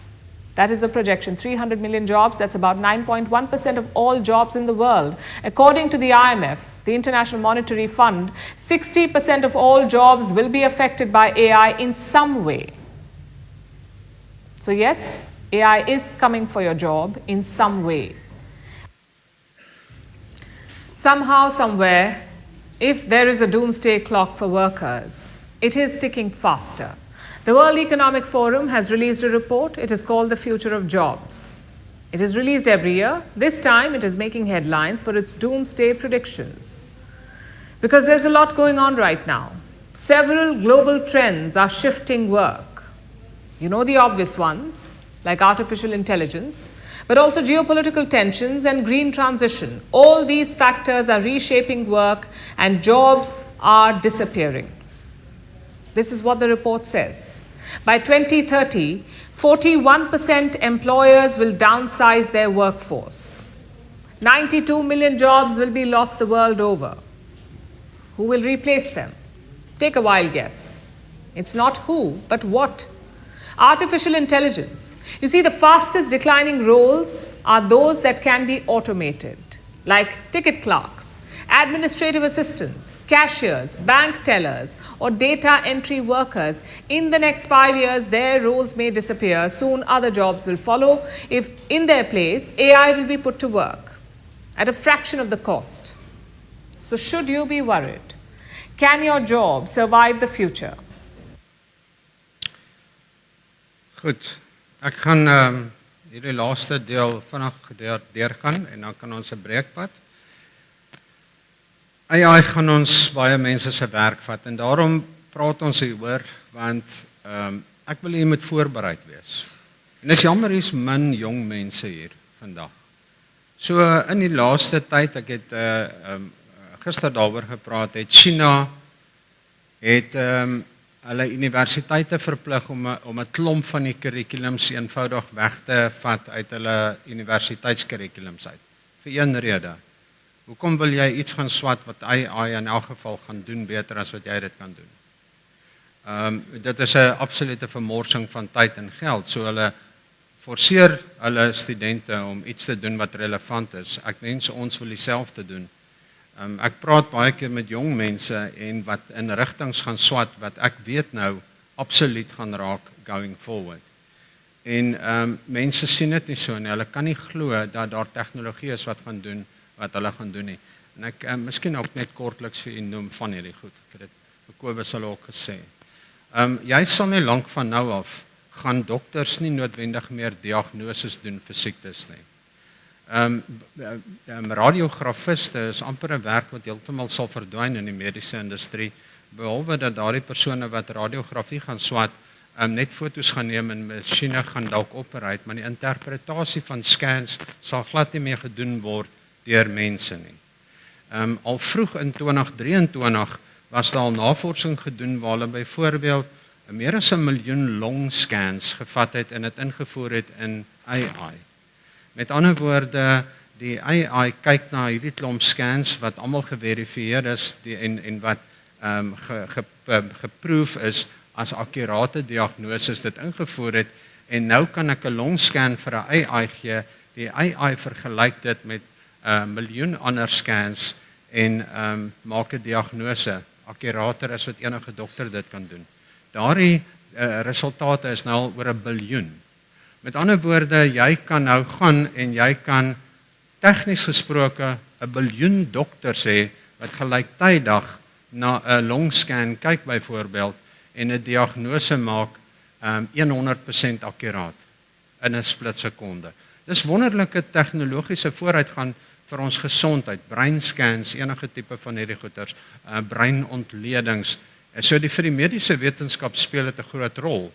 That is a projection, 300 million jobs. That's about 9.1% of all jobs in the world. According to the IMF, the International Monetary Fund, 60% of all jobs will be affected by AI in some way. So yes, AI is coming for your job in some way. Somehow, somewhere, if there is a doomsday clock for workers, it is ticking faster. The World Economic Forum has released a report. It is called The Future of Jobs. It is released every year. This time it is making headlines for its doomsday predictions. Because there's a lot going on right now. Several global trends are shifting work. You know the obvious ones, like artificial intelligence, but also geopolitical tensions and green transition. All these factors are reshaping work and jobs are disappearing. This is what the report says. By 2030, 41% employers will downsize their workforce. 92 million jobs will be lost the world over. Who will replace them? Take a wild guess. It's not who, but what. Artificial intelligence. You see, the fastest declining roles are those that can be automated, like ticket clerks, administrative assistants, cashiers, bank tellers, or data entry workers. In the next 5 years, their roles may disappear. Soon, other jobs will follow. If in their place, AI will be put to work at a fraction of the cost. So should you be worried? Can your job survive the future? Goed, ek gaan hierdie laaste deel vinnig deurgaan en dan kan ons 'n breekpad. AI gaan ons baie mense se werk vat en daarom praat ons hieroor want ek wil jy moet voorbereid wees. En dis jammer hier's min jong mense hier vandag. So in die laaste tyd, ek het gister daaroor gepraat, het China het hulle universiteite verplig om 'n klomp van die kurrikulums eenvoudig weg te vat uit hulle universiteitskurrikulums uit. Vir een rede. Hoekom wil jy iets gaan swat wat AI in elk geval gaan doen beter as wat jy dit kan doen? Dit is 'n absolute vermorsing van tyd en geld. So hulle forceer hulle studente om iets te doen wat relevant is. Ek wens ons wil dieselfde doen. Ek praat baie keer met jong mense en wat in rigtings gaan swat wat ek weet nou absoluut gaan raak going forward. En mense sien dit nie so nie. Hulle kan nie glo dat daar tegnologie is wat gaan doen wat hulle gaan doen nie. En ek miskien ook net kortliks vir u noem van hierdie goed. Ek het dit Kobus al ook gesê. Jy sal nie lank van nou af gaan dokters nie noodwendig meer diagnoses doen vir siektes nie. Radiografiste is amper 'n werk wat heeltemal sal verdwyn in die mediese industrie, behalwe dat daardie persone wat radiografie gaan swat, net foto's gaan neem en masjiene gaan dalk operate, maar die interpretasie van scans sal glad nie meer gedoen word deur mense nie. Al vroeg in 2023 was daar al navorsing gedoen waar hulle byvoorbeeld meer as 1 miljoen longscans gevat het en dit ingevoer het in AI. Met ander woorde, die AI kyk na hierdie klomp scans wat almal geverifieer is en wat geproef is as akkurate diagnoses dit ingevoer het, en nou kan ek 'n longscan vir 'n AI gee. Die AI vergelyk dit met 1 miljoen ander scans en maak 'n diagnose akkurater as wat enige dokter dit kan doen. Daardie resultate is nou al oor 1 biljoen. Met ander woorde, jy kan nou gaan en jy kan tegnies gesproke 1 biljoen dokters hê wat gelyktydig na 'n longscan kyk byvoorbeeld en 'n diagnose maak 100% akkuraat in 'n splitsekonde. Dis wonderlike tegnologiese vooruitgang vir ons gesondheid, breinscans, enige tipe van hierdie goeters, breinontledings. So vir die mediese wetenskap speel dit 'n groot rol.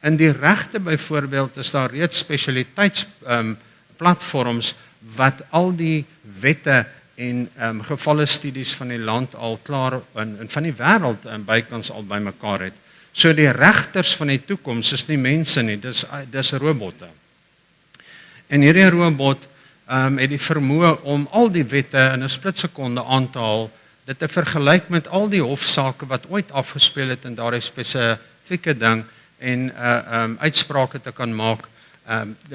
In die regte byvoorbeeld is daar reeds spesialiteitsplatforms wat al die wette en gevalle studies van die land al klaar en van die wêreld bykans al bymekaar het. So die regters van die toekoms is nie mense nie, dis robotte. En hierdie robot het die vermoë om al die wette in 'n splitsekonde aan te haal, dit te vergelyk met al die hofsaake wat ooit afgespeel het in daardie spesifieke ding en uitsprake te kan maak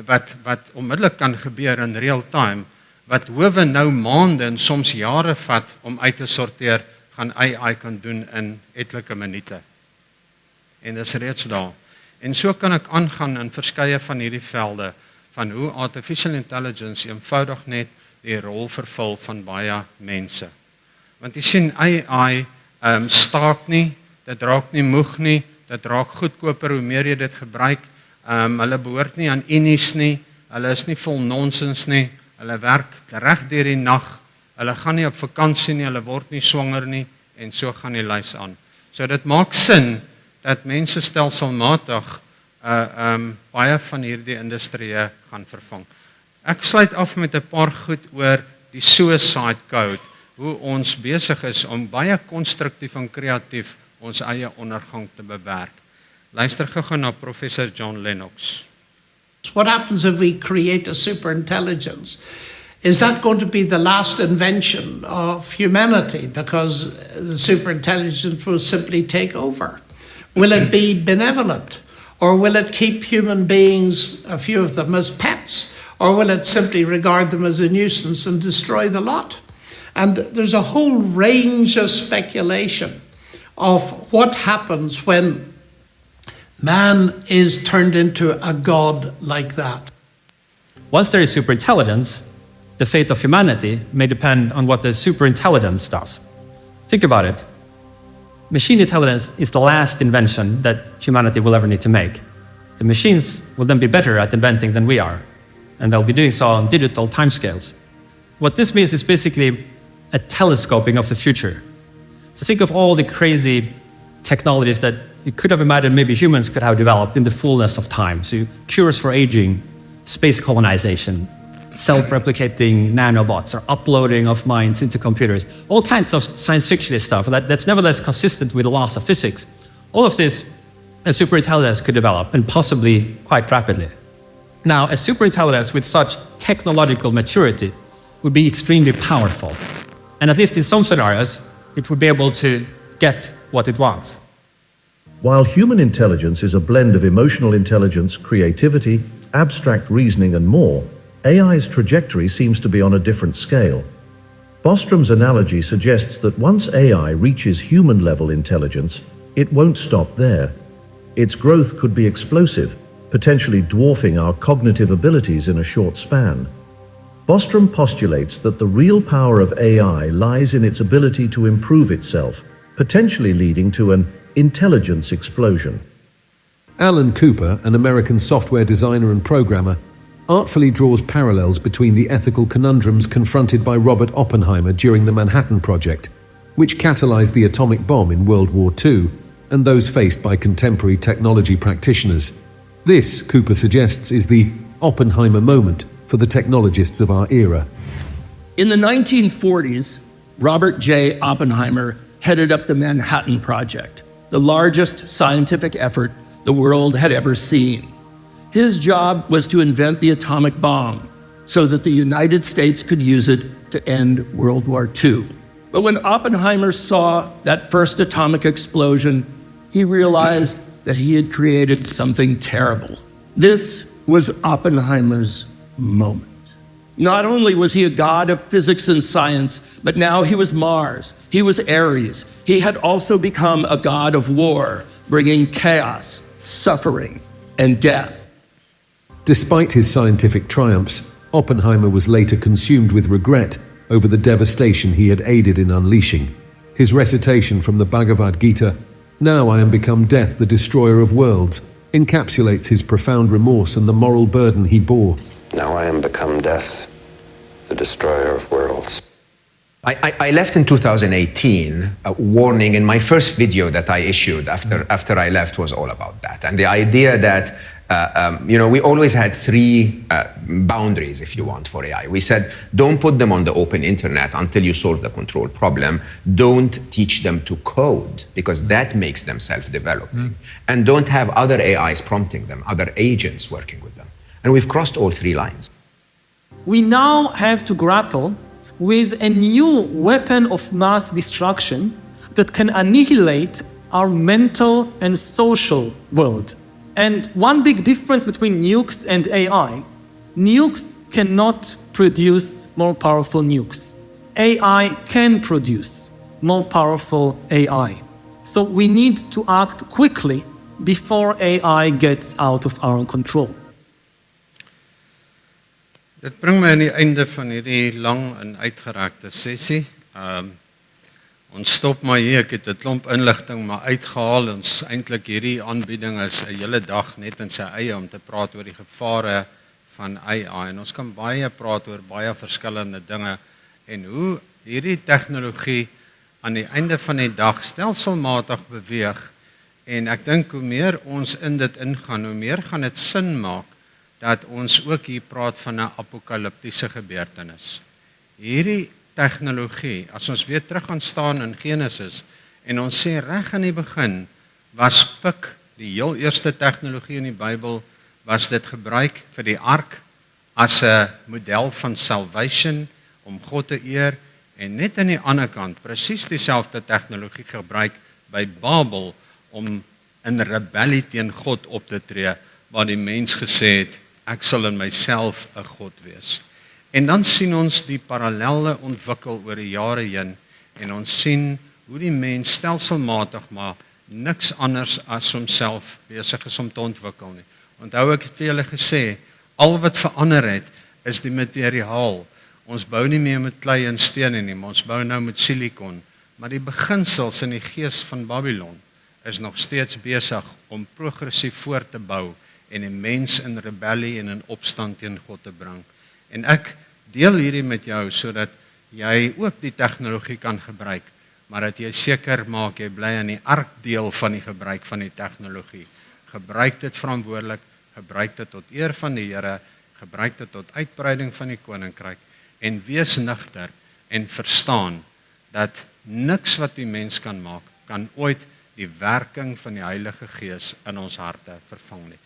wat onmiddellik kan gebeur in real time, wat howe nou maande en soms jare vat om uit te sorteer, gaan AI kan doen in etlike minute. En dis reeds daar. En so kan ek aangaan in verskeie van hierdie velde van hoe artificial intelligence eenvoudig net die rol vervul van baie mense. Want jy sien AI staak nie, dit raak nie moeg nie, dit raak goedkoper hoe meer jy dit gebruik. Hulle behoort nie aan unies nie, hulle is nie vol nonsens nie, hulle werk reg deur die nag, hulle gaan nie op vakansie nie, hulle word nie swanger nie, en so gaan die lys aan. So dit maak sin dat mense stelselmatig baie van hierdie industrie gaan vervang. Ek sluit af met 'n paar goed oor die suicide code, hoe ons besig is om baie konstruktief en kreatief ons eie ondergang te bewerk. Luister gou na Professor John Lennox. What happens if we create a superintelligence? Is that going to be the last invention of humanity because the superintelligence will simply take over? Will it be benevolent? Or will it keep human beings, a few of them, as pets? Or will it simply regard them as a nuisance and destroy the lot? And there's a whole range of speculation of what happens when man is turned into a god like that. Once there is superintelligence, the fate of humanity may depend on what the superintelligence does. Think about it. Machine intelligence is the last invention that humanity will ever need to make. The machines will then be better at inventing than we are, and they'll be doing so on digital timescales. What this means is basically a telescoping of the future. So think of all the crazy technologies that you could have imagined maybe humans could have developed in the fullness of time. So cures for aging, space colonization, self-replicating nanobots, or uploading of minds into computers. All kinds of science fiction stuff that's nevertheless consistent with the laws of physics. All of this, a superintelligence could develop, and possibly quite rapidly. Now, a superintelligence with such technological maturity would be extremely powerful. And at least in some scenarios, it would be able to get what it wants. While human intelligence is a blend of emotional intelligence, creativity, abstract reasoning, and more, AI's trajectory seems to be on a different scale. Bostrom's analogy suggests that once AI reaches human-level intelligence, it won't stop there. Its growth could be explosive, potentially dwarfing our cognitive abilities in a short span. Bostrom postulates that the real power of AI lies in its ability to improve itself, potentially leading to an intelligence explosion. Alan Cooper, an American software designer and programmer, artfully draws parallels between the ethical conundrums confronted by Robert Oppenheimer during the Manhattan Project, which catalyzed the atomic bomb in World War II, and those faced by contemporary technology practitioners. This, Cooper suggests, is the Oppenheimer moment for the technologists of our era. In the 1940s, Robert J. Oppenheimer headed up the Manhattan Project, the largest scientific effort the world had ever seen. His job was to invent the atomic bomb so that the United States could use it to end World War II. But when Oppenheimer saw that first atomic explosion, he realized that he had created something terrible. This was Oppenheimer's moment. Not only was he a god of physics and science, but now he was Mars, he was Ares. He had also become a god of war, bringing chaos, suffering, and death. Despite his scientific triumphs, Oppenheimer was later consumed with regret over the devastation he had aided in unleashing. His recitation from the Bhagavad Gita, "Now I am become death, the destroyer of worlds," encapsulates his profound remorse and the moral burden he bore. Now I am become death, the destroyer of worlds. I left in 2018, warning, in my first video that I issued after I left was all about that. And the idea that, we always had three boundaries, if you want, for AI. We said, don't put them on the open internet until you solve the control problem. Don't teach them to code, because that makes them self-developing. And don't have other AIs prompting them, other agents working with them. And we've crossed all three lines. We now have to grapple with a new weapon of mass destruction that can annihilate our mental and social world. And one big difference between nukes and AI, nukes cannot produce more powerful nukes. AI can produce more powerful AI. So we need to act quickly before AI gets out of our control. Dit bring my aan die einde van hierdie lang en uitgerekte sessie. Ons stop maar hier, ek het 'n klomp inligting maar uitgehaal. Ons eintlik hierdie aanbieding is 'n hele dag net in sy eie om te praat oor die gevare van AI. En ons kan baie praat oor baie verskillende dinge en hoe hierdie tegnologie aan die einde van die dag stelselmatig beweeg. En ek dink hoe meer ons in dit ingaan, hoe meer gaan dit sin maak dat ons ook hier praat van 'n apokaliptiese gebeurtenis. Hierdie tegnologie, as ons weer terug gaan staan in Genesis en ons sê reg in die begin was pik, die heel eerste tegnologie in die Bybel, was dit gebruik vir die ark as 'n model van salvation om God te eer, en net aan die ander kant presies dieselfde tegnologie gebruik by Babel om in rebellie teen God op te tree, waar die mens gesê het, ek sal in myself 'n God wees. En dan sien ons die parallelle ontwikkel oor die jare heen, en ons sien hoe die mens stelselmatig maar niks anders as homself besig is om te ontwikkel nie. Onthou ek het vir julle gesê, al wat verander het, is die materiaal. Ons bou nie meer met klei en stene nie, maar ons bou nou met silikon. Maar die beginsels in die gees van Babylon is nog steeds besig om progressief voort te bou en die mens in rebellie en in opstand teen God te bring. En ek deel hierdie met jou sodat jy ook die tegnologie kan gebruik, maar dat jy seker maak jy bly aan die arkdeel van die gebruik van die tegnologie. Gebruik dit verantwoordelik, gebruik dit tot eer van die Here, gebruik dit tot uitbreiding van die koninkryk en wees nugter en verstaan dat niks wat die mens kan maak, kan ooit die werking van die Heilige Gees in ons harte vervang nie.